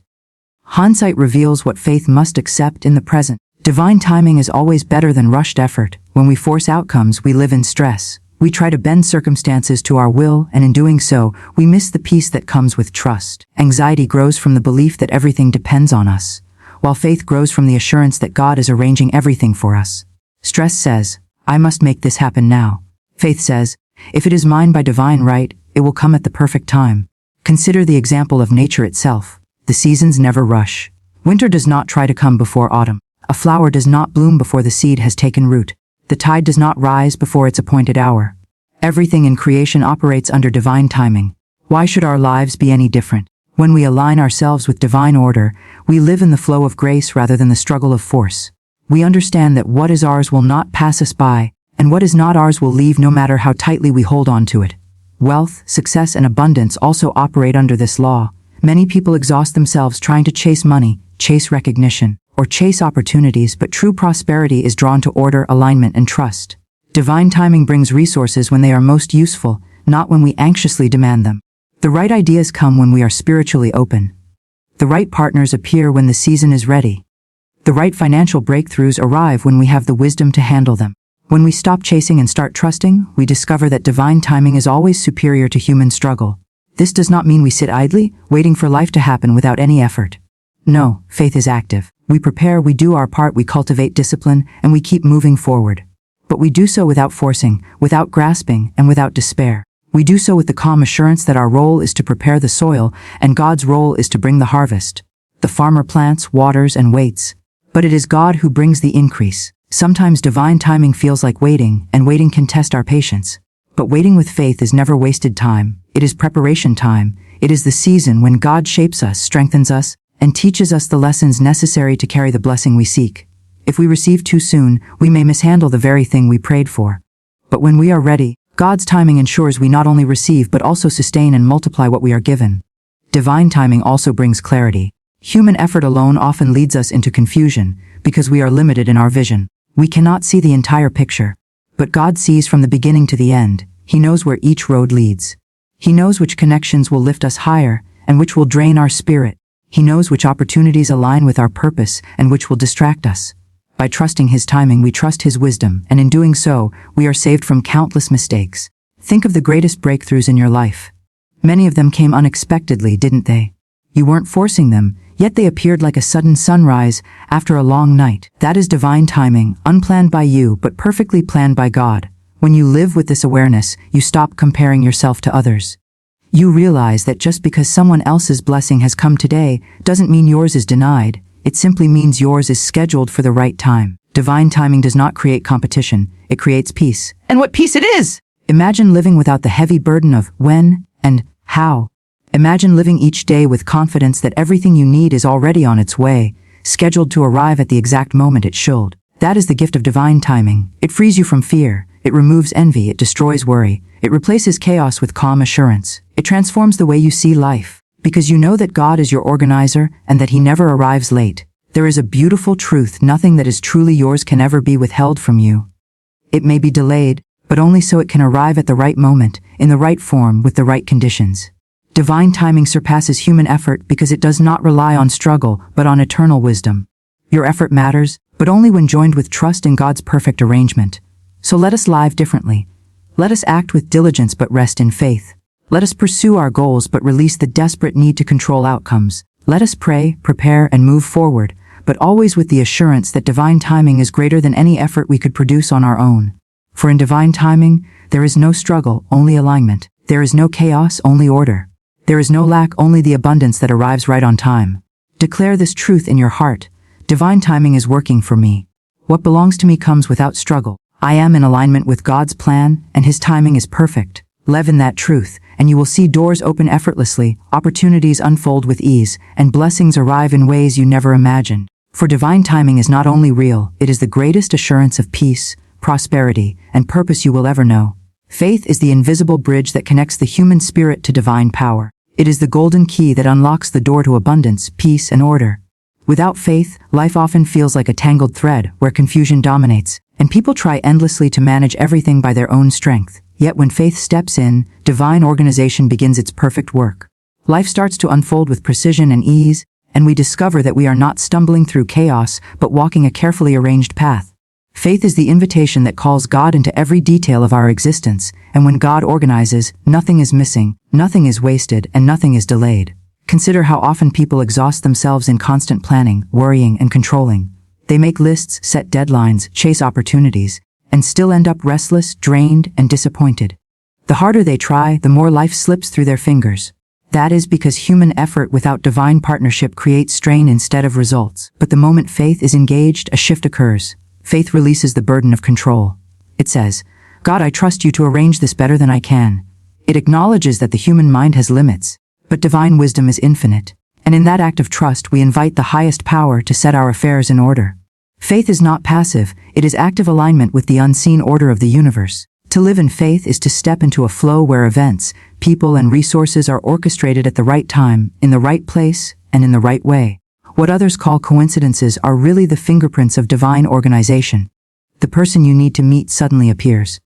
Hindsight reveals what faith must accept in the present. Divine timing is always better than rushed effort. When we force outcomes, we live in stress. We try to bend circumstances to our will, and in doing so, we miss the peace that comes with trust. Anxiety grows from the belief that everything depends on us, while faith grows from the assurance that God is arranging everything for us. Stress says, "I must make this happen now." Faith says, "If it is mine by divine right, it will come at the perfect time." Consider the example of nature itself. The seasons never rush. Winter does not try to come before autumn. A flower does not bloom before the seed has taken root. The tide does not rise before its appointed hour. Everything in creation operates under divine timing. Why should our lives be any different? When we align ourselves with divine order, we live in the flow of grace rather than the struggle of force. We understand that what is ours will not pass us by, and what is not ours will leave no matter how tightly we hold on to it. Wealth, success, and abundance also operate under this law. Many people exhaust themselves trying to chase money, chase recognition, or chase opportunities, but true prosperity is drawn to order, alignment, and trust. Divine timing brings resources when they are most useful, not when we anxiously demand them. The right ideas come when we are spiritually open. The right partners appear when the season is ready. The right financial breakthroughs arrive when we have the wisdom to handle them. When we stop chasing and start trusting, we discover that divine timing is always superior to human struggle. This does not mean we sit idly, waiting for life to happen without any effort. No, faith is active. We prepare, we do our part, we cultivate discipline, and we keep moving forward. But we do so without forcing, without grasping, and without despair. We do so with the calm assurance that our role is to prepare the soil, and God's role is to bring the harvest. The farmer plants, waters, and waits. But it is God who brings the increase. Sometimes divine timing feels like waiting, and waiting can test our patience. But waiting with faith is never wasted time. It is preparation time. It is the season when God shapes us, strengthens us, and teaches us the lessons necessary to carry the blessing we seek. If we receive too soon, we may mishandle the very thing we prayed for. But when we are ready, God's timing ensures we not only receive but also sustain and multiply what we are given. Divine timing also brings clarity. Human effort alone often leads us into confusion because we are limited in our vision. We cannot see the entire picture. But God sees from the beginning to the end. He knows where each road leads. He knows which connections will lift us higher and which will drain our spirit. He knows which opportunities align with our purpose and which will distract us. By trusting His timing, we trust His wisdom, and in doing so, we are saved from countless mistakes. Think of the greatest breakthroughs in your life. Many of them came unexpectedly, didn't they? You weren't forcing them, yet they appeared like a sudden sunrise after a long night. That is divine timing, unplanned by you, but perfectly planned by God. When you live with this awareness, you stop comparing yourself to others. You realize that just because someone else's blessing has come today doesn't mean yours is denied. It simply means yours is scheduled for the right time. Divine timing does not create competition, it creates peace. And what peace it is! Imagine living without the heavy burden of when and how. Imagine living each day with confidence that everything you need is already on its way, scheduled to arrive at the exact moment it should. That is the gift of divine timing. It frees you from fear. It removes envy. It destroys worry. It replaces chaos with calm assurance. It transforms the way you see life. Because you know that God is your organizer and that He never arrives late. There is a beautiful truth: nothing that is truly yours can ever be withheld from you. It may be delayed, but only so it can arrive at the right moment, in the right form, with the right conditions. Divine timing surpasses human effort because it does not rely on struggle, but on eternal wisdom. Your effort matters, but only when joined with trust in God's perfect arrangement. So let us live differently. Let us act with diligence but rest in faith. Let us pursue our goals but release the desperate need to control outcomes. Let us pray, prepare, and move forward, but always with the assurance that divine timing is greater than any effort we could produce on our own. For in divine timing, there is no struggle, only alignment. There is no chaos, only order. There is no lack, only the abundance that arrives right on time. Declare this truth in your heart. Divine timing is working for me. What belongs to me comes without struggle. I am in alignment with God's plan, and His timing is perfect. Live in that truth, and you will see doors open effortlessly, opportunities unfold with ease, and blessings arrive in ways you never imagined. For divine timing is not only real, it is the greatest assurance of peace, prosperity, and purpose you will ever know. Faith is the invisible bridge that connects the human spirit to divine power. It is the golden key that unlocks the door to abundance, peace, and order. Without faith, life often feels like a tangled thread where confusion dominates, and people try endlessly to manage everything by their own strength. Yet when faith steps in, divine organization begins its perfect work. Life starts to unfold with precision and ease, and we discover that we are not stumbling through chaos, but walking a carefully arranged path. Faith is the invitation that calls God into every detail of our existence, and when God organizes, nothing is missing, nothing is wasted, and nothing is delayed. Consider how often people exhaust themselves in constant planning, worrying, and controlling. They make lists, set deadlines, chase opportunities, and still end up restless, drained, and disappointed. The harder they try, the more life slips through their fingers. That is because human effort without divine partnership creates strain instead of results. But the moment faith is engaged, a shift occurs. Faith releases the burden of control. It says, God, I trust you to arrange this better than I can. It acknowledges that the human mind has limits, but divine wisdom is infinite. And in that act of trust, we invite the highest power to set our affairs in order. Faith is not passive, it is active alignment with the unseen order of the universe. To live in faith is to step into a flow where events, people, and resources are orchestrated at the right time, in the right place, and in the right way. What others call coincidences are really the fingerprints of divine organization. The person you need to meet suddenly appears.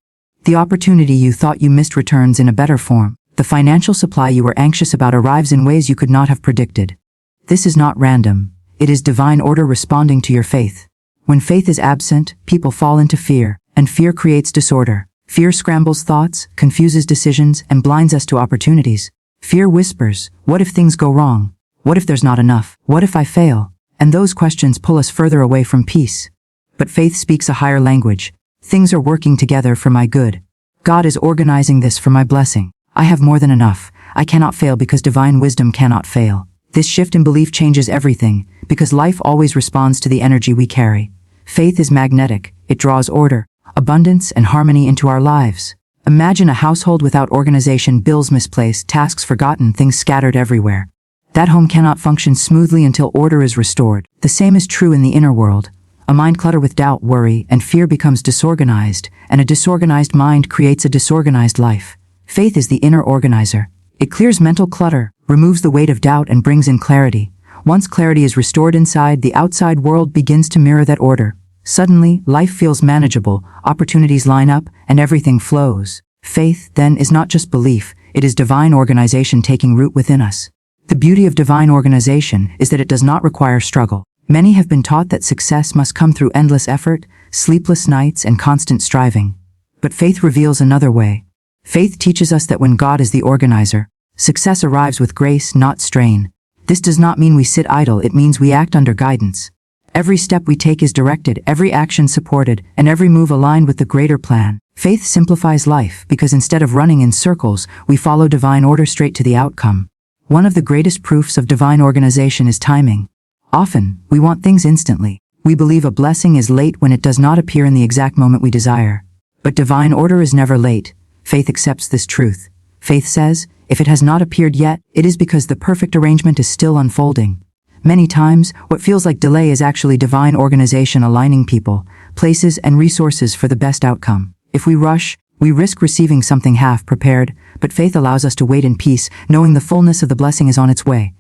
The opportunity you thought you missed returns in a better form. The financial supply you were anxious about arrives in ways you could not have predicted. This is not random. It is divine order responding to your faith. When faith is absent, people fall into fear, and fear creates disorder. Fear scrambles thoughts, confuses decisions, and blinds us to opportunities. Fear whispers, what if things go wrong? What if there's not enough? What if I fail? And those questions pull us further away from peace. But faith speaks a higher language. Things are working together for my good. God is organizing this for my blessing. I have more than enough. I cannot fail because divine wisdom cannot fail. This shift in belief changes everything, because life always responds to the energy we carry. Faith is magnetic. It draws order, abundance, and harmony into our lives. Imagine a household without organization, bills misplaced, tasks forgotten, things scattered everywhere. That home cannot function smoothly until order is restored. The same is true in the inner world. A mind cluttered with doubt, worry, and fear becomes disorganized, and a disorganized mind creates a disorganized life. Faith is the inner organizer. It clears mental clutter, removes the weight of doubt, and brings in clarity. Once clarity is restored inside, the outside world begins to mirror that order. Suddenly, life feels manageable, opportunities line up, and everything flows. Faith, then, is not just belief, it is divine organization taking root within us. The beauty of divine organization is that it does not require struggle. Many have been taught that success must come through endless effort, sleepless nights, and constant striving. But faith reveals another way. Faith teaches us that when God is the organizer, success arrives with grace, not strain. This does not mean we sit idle, it means we act under guidance. Every step we take is directed, every action supported, and every move aligned with the greater plan. Faith simplifies life because instead of running in circles, we follow divine order straight to the outcome. One of the greatest proofs of divine organization is timing. Often, we want things instantly. We believe a blessing is late when it does not appear in the exact moment we desire. But divine order is never late. Faith accepts this truth. Faith says, if it has not appeared yet, it is because the perfect arrangement is still unfolding. Many times, what feels like delay is actually divine organization aligning people, places, and resources for the best outcome. If we rush, we risk receiving something half-prepared, but faith allows us to wait in peace, knowing the fullness of the blessing is on its way.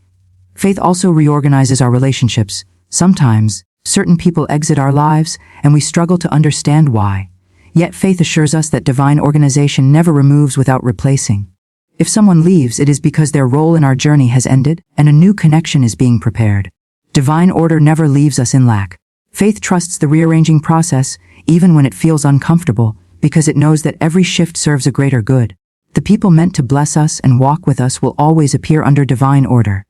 Faith also reorganizes our relationships. Sometimes, certain people exit our lives, and we struggle to understand why. Yet faith assures us that divine organization never removes without replacing. If someone leaves, it is because their role in our journey has ended, and a new connection is being prepared. Divine order never leaves us in lack. Faith trusts the rearranging process, even when it feels uncomfortable, because it knows that every shift serves a greater good. The people meant to bless us and walk with us will always appear under divine order.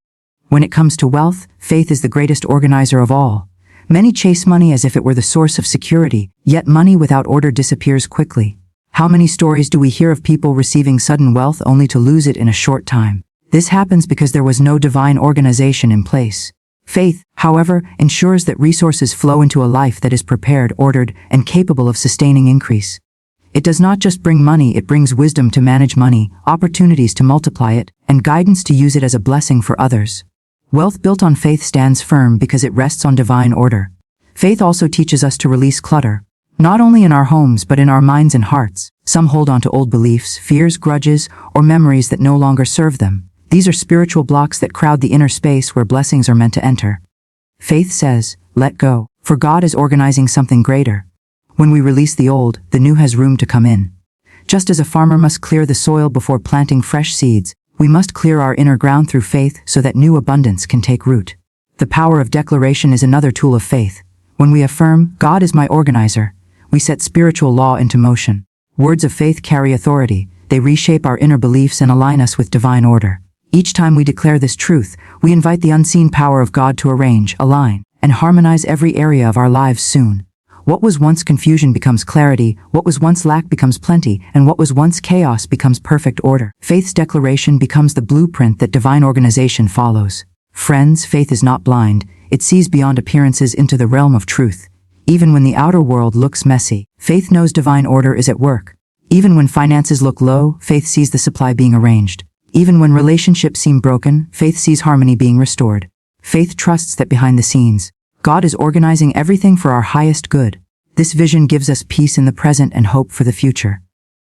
When it comes to wealth, faith is the greatest organizer of all. Many chase money as if it were the source of security, yet money without order disappears quickly. How many stories do we hear of people receiving sudden wealth only to lose it in a short time? This happens because there was no divine organization in place. Faith, however, ensures that resources flow into a life that is prepared, ordered, and capable of sustaining increase. It does not just bring money, it brings wisdom to manage money, opportunities to multiply it, and guidance to use it as a blessing for others. Wealth built on faith stands firm because it rests on divine order. Faith also teaches us to release clutter. Not only in our homes but in our minds and hearts. Some hold on to old beliefs, fears, grudges, or memories that no longer serve them. These are spiritual blocks that crowd the inner space where blessings are meant to enter. Faith says, let go, for God is organizing something greater. When we release the old, the new has room to come in. Just as a farmer must clear the soil before planting fresh seeds, we must clear our inner ground through faith so that new abundance can take root. The power of declaration is another tool of faith. When we affirm, God is my organizer, we set spiritual law into motion. Words of faith carry authority. They reshape our inner beliefs and align us with divine order. Each time we declare this truth, we invite the unseen power of God to arrange, align, and harmonize every area of our lives soon. What was once confusion becomes clarity, what was once lack becomes plenty, and what was once chaos becomes perfect order. Faith's declaration becomes the blueprint that divine organization follows. Friends, faith is not blind. It sees beyond appearances into the realm of truth. Even when the outer world looks messy, faith knows divine order is at work. Even when finances look low, faith sees the supply being arranged. Even when relationships seem broken, faith sees harmony being restored. Faith trusts that behind the scenes, God is organizing everything for our highest good. This vision gives us peace in the present and hope for the future.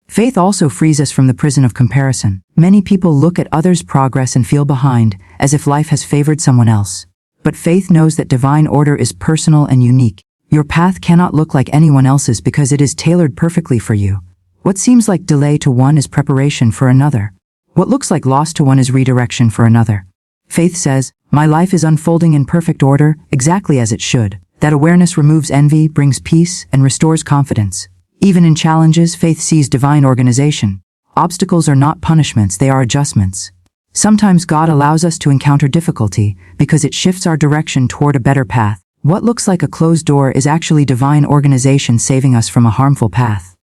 Faith also frees us from the prison of comparison. Many people look at others' progress and feel behind, as if life has favored someone else. But faith knows that divine order is personal and unique. Your path cannot look like anyone else's because it is tailored perfectly for you. What seems like delay to one is preparation for another. What looks like loss to one is redirection for another. Faith says, my life is unfolding in perfect order, exactly as it should. That awareness removes envy, brings peace, and restores confidence. Even in challenges, faith sees divine organization. Obstacles are not punishments, they are adjustments. Sometimes God allows us to encounter difficulty because it shifts our direction toward a better path. What looks like a closed door is actually divine organization saving us from a harmful path.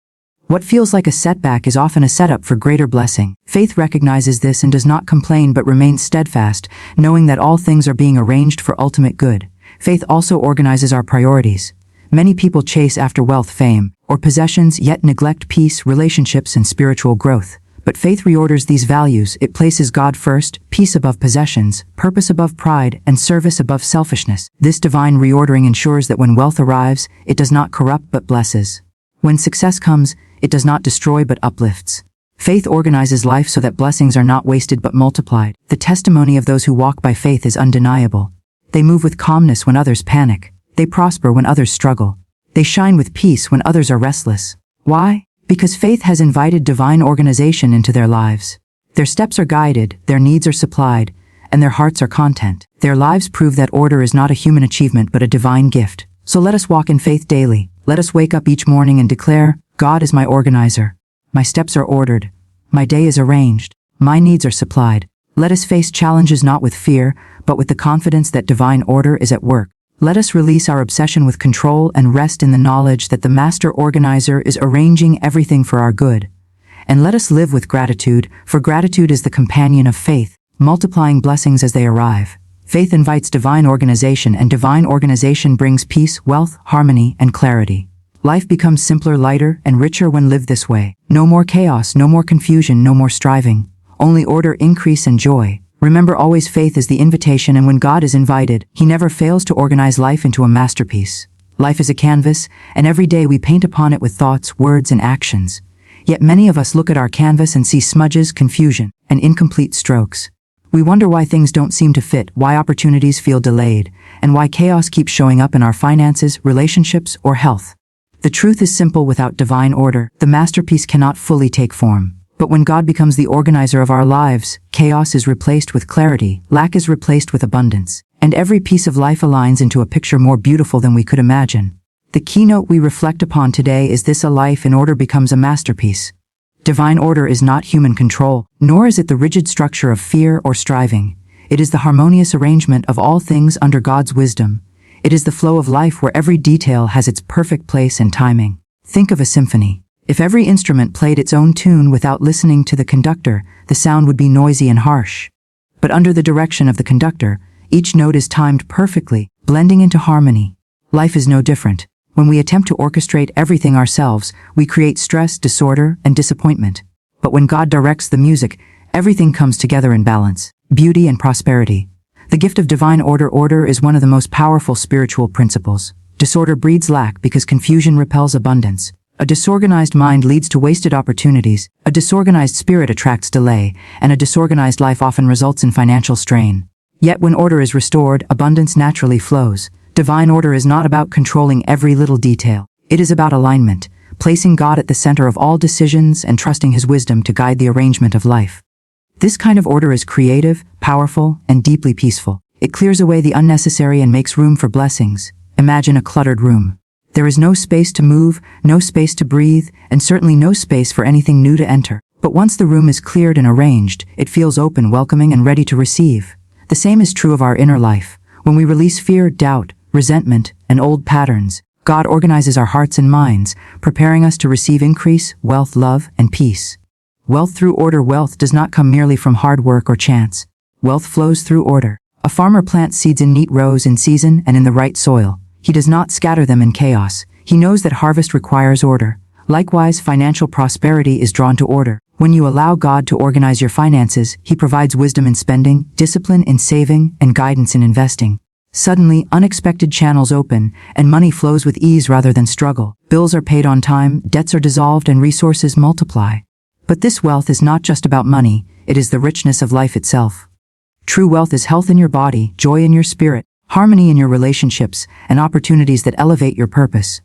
What feels like a setback is often a setup for greater blessing. Faith recognizes this and does not complain but remains steadfast, knowing that all things are being arranged for ultimate good. Faith also organizes our priorities. Many people chase after wealth, fame, or possessions yet neglect peace, relationships, and spiritual growth. But faith reorders these values. It places God first, peace above possessions, purpose above pride, and service above selfishness. This divine reordering ensures that when wealth arrives, it does not corrupt but blesses. When success comes, it does not destroy but uplifts. Faith organizes life so that blessings are not wasted but multiplied. The testimony of those who walk by faith is undeniable. They move with calmness when others panic. They prosper when others struggle. They shine with peace when others are restless. Why? Because faith has invited divine organization into their lives. Their steps are guided, their needs are supplied, and their hearts are content. Their lives prove that order is not a human achievement but a divine gift. So let us walk in faith daily. Let us wake up each morning and declare, God is my organizer. My steps are ordered. My day is arranged. My needs are supplied. Let us face challenges not with fear, but with the confidence that divine order is at work. Let us release our obsession with control and rest in the knowledge that the master organizer is arranging everything for our good. And let us live with gratitude, for gratitude is the companion of faith, multiplying blessings as they arrive. Faith invites divine organization, and divine organization brings peace, wealth, harmony, and clarity. Life becomes simpler, lighter, and richer when lived this way. No more chaos, no more confusion, no more striving. Only order, increase, and joy. Remember always, faith is the invitation, and when God is invited, He never fails to organize life into a masterpiece. Life is a canvas, and every day we paint upon it with thoughts, words, and actions. Yet many of us look at our canvas and see smudges, confusion, and incomplete strokes. We wonder why things don't seem to fit, why opportunities feel delayed, and why chaos keeps showing up in our finances, relationships, or health. The truth is simple: without divine order, the masterpiece cannot fully take form. But when God becomes the organizer of our lives, chaos is replaced with clarity, lack is replaced with abundance, and every piece of life aligns into a picture more beautiful than we could imagine. The keynote we reflect upon today is this: a life in order becomes a masterpiece. Divine order is not human control, nor is it the rigid structure of fear or striving. It is the harmonious arrangement of all things under God's wisdom. It is the flow of life where every detail has its perfect place and timing. Think of a symphony. If every instrument played its own tune without listening to the conductor, the sound would be noisy and harsh. But under the direction of the conductor, each note is timed perfectly, blending into harmony. Life is no different. When we attempt to orchestrate everything ourselves, we create stress, disorder, and disappointment. But when God directs the music, everything comes together in balance, beauty and prosperity. The gift of divine order is one of the most powerful spiritual principles. Disorder breeds lack because confusion repels abundance. A disorganized mind leads to wasted opportunities, a disorganized spirit attracts delay, and a disorganized life often results in financial strain. Yet when order is restored, abundance naturally flows. Divine order is not about controlling every little detail. It is about alignment, placing God at the center of all decisions and trusting His wisdom to guide the arrangement of life. This kind of order is creative, powerful, and deeply peaceful. It clears away the unnecessary and makes room for blessings. Imagine a cluttered room. There is no space to move, no space to breathe, and certainly no space for anything new to enter. But once the room is cleared and arranged, it feels open, welcoming, and ready to receive. The same is true of our inner life. When we release fear, doubt, resentment, and old patterns, God organizes our hearts and minds, preparing us to receive increase, wealth, love, and peace. Wealth through order. Wealth does not come merely from hard work or chance. Wealth flows through order. A farmer plants seeds in neat rows in season and in the right soil. He does not scatter them in chaos. He knows that harvest requires order. Likewise, financial prosperity is drawn to order. When you allow God to organize your finances, He provides wisdom in spending, discipline in saving, and guidance in investing. Suddenly, unexpected channels open, and money flows with ease rather than struggle. Bills are paid on time, debts are dissolved, and resources multiply. But this wealth is not just about money, it is the richness of life itself. True wealth is health in your body, joy in your spirit, harmony in your relationships, and opportunities that elevate your purpose.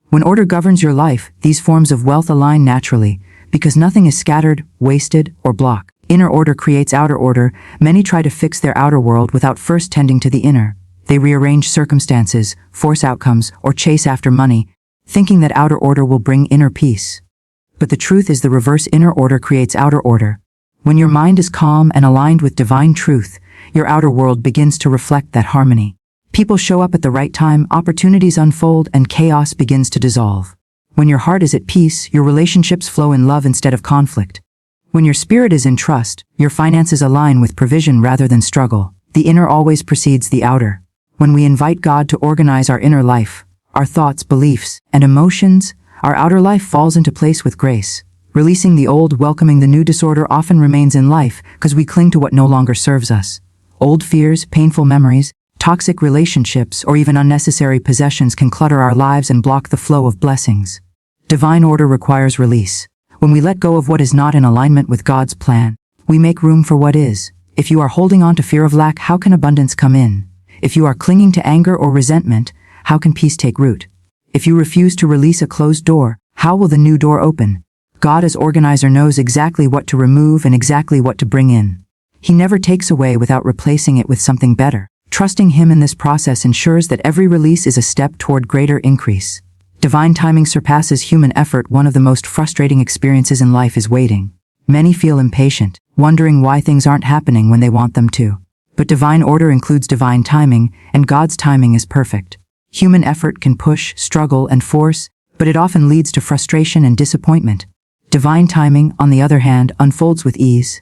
When order governs your life, these forms of wealth align naturally, because nothing is scattered, wasted, or blocked. Inner order creates outer order. Many try to fix their outer world without first tending to the inner. They rearrange circumstances, force outcomes, or chase after money, thinking that outer order will bring inner peace. But the truth is the reverse. Inner order creates outer order. When your mind is calm and aligned with divine truth, your outer world begins to reflect that harmony. People show up at the right time, opportunities unfold, and chaos begins to dissolve. When your heart is at peace, your relationships flow in love instead of conflict. When your spirit is in trust, your finances align with provision rather than struggle. The inner always precedes the outer. When we invite God to organize our inner life, our thoughts, beliefs, and emotions, our outer life falls into place with grace. Releasing the old, welcoming the new. Disorder often remains in life because we cling to what no longer serves us. Old fears, painful memories, toxic relationships, or even unnecessary possessions can clutter our lives and block the flow of blessings. Divine order requires release. When we let go of what is not in alignment with God's plan, we make room for what is. If you are holding on to fear of lack, how can abundance come in? If you are clinging to anger or resentment, how can peace take root? If you refuse to release a closed door, how will the new door open? God as organizer knows exactly what to remove and exactly what to bring in. He never takes away without replacing it with something better. Trusting Him in this process ensures that every release is a step toward greater increase. Divine timing surpasses human effort. One of the most frustrating experiences in life is waiting. Many feel impatient, wondering why things aren't happening when they want them to. But divine order includes divine timing, and God's timing is perfect. Human effort can push, struggle, and force, but it often leads to frustration and disappointment. Divine timing, on the other hand, unfolds with ease.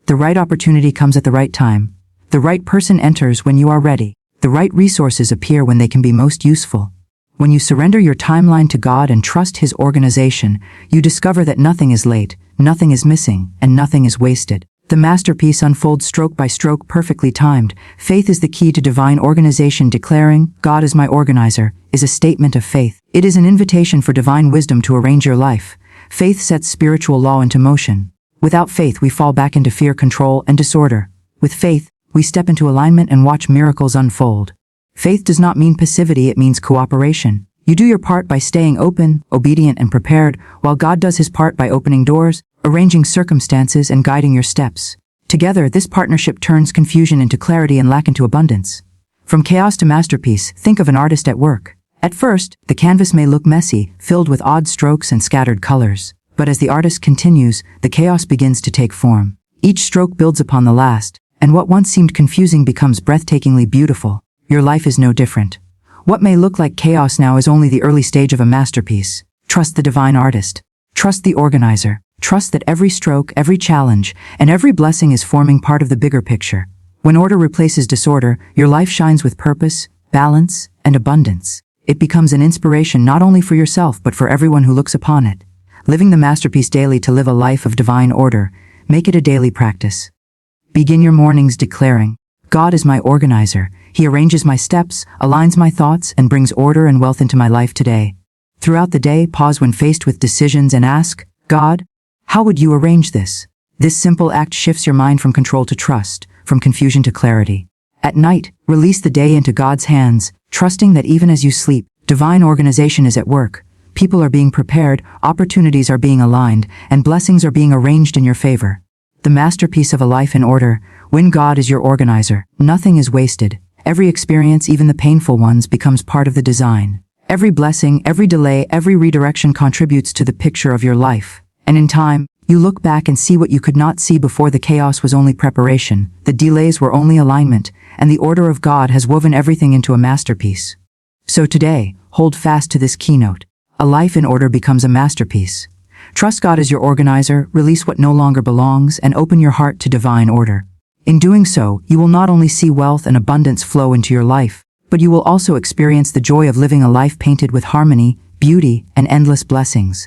The right opportunity comes at the right time. The right person enters when you are ready. The right resources appear when they can be most useful. When you surrender your timeline to God and trust His organization, you discover that nothing is late, nothing is missing, and nothing is wasted. The masterpiece unfolds stroke by stroke, perfectly timed. Faith is the key to divine organization. Declaring, "God is my organizer," is a statement of faith. It is an invitation for divine wisdom to arrange your life. Faith sets spiritual law into motion. Without faith, we fall back into fear, control, and disorder. With faith, we step into alignment and watch miracles unfold. Faith does not mean passivity, it means cooperation. You do your part by staying open, obedient, and prepared, while God does His part by opening doors, arranging circumstances, and guiding your steps. Together, this partnership turns confusion into clarity and lack into abundance. From chaos to masterpiece, think of an artist at work. At first, the canvas may look messy, filled with odd strokes and scattered colors. But as the artist continues, the chaos begins to take form. Each stroke builds upon the last, and what once seemed confusing becomes breathtakingly beautiful. Your life is no different. What may look like chaos now is only the early stage of a masterpiece. Trust the divine artist. Trust the organizer. Trust that every stroke, every challenge, and every blessing is forming part of the bigger picture. When order replaces disorder, your life shines with purpose, balance, and abundance. It becomes an inspiration not only for yourself but for everyone who looks upon it. Living the masterpiece daily. To live a life of divine order, make it a daily practice. Begin your mornings declaring, "God is my organizer. He arranges my steps, aligns my thoughts, and brings order and wealth into my life today." Throughout the day, pause when faced with decisions and ask, "God, how would you arrange this?" This simple act shifts your mind from control to trust, from confusion to clarity. At night, release the day into God's hands, trusting that even as you sleep, divine organization is at work. People are being prepared, opportunities are being aligned, and blessings are being arranged in your favor. The masterpiece of a life in order. When God is your organizer, nothing is wasted. Every experience, even the painful ones, becomes part of the design. Every blessing, every delay, every redirection contributes to the picture of your life. And in time, you look back and see what you could not see before. The chaos was only preparation, the delays were only alignment, and the order of God has woven everything into a masterpiece. So today, hold fast to this keynote. A life in order becomes a masterpiece. Trust God as your organizer, release what no longer belongs, and open your heart to divine order. In doing so, you will not only see wealth and abundance flow into your life, but you will also experience the joy of living a life painted with harmony, beauty, and endless blessings.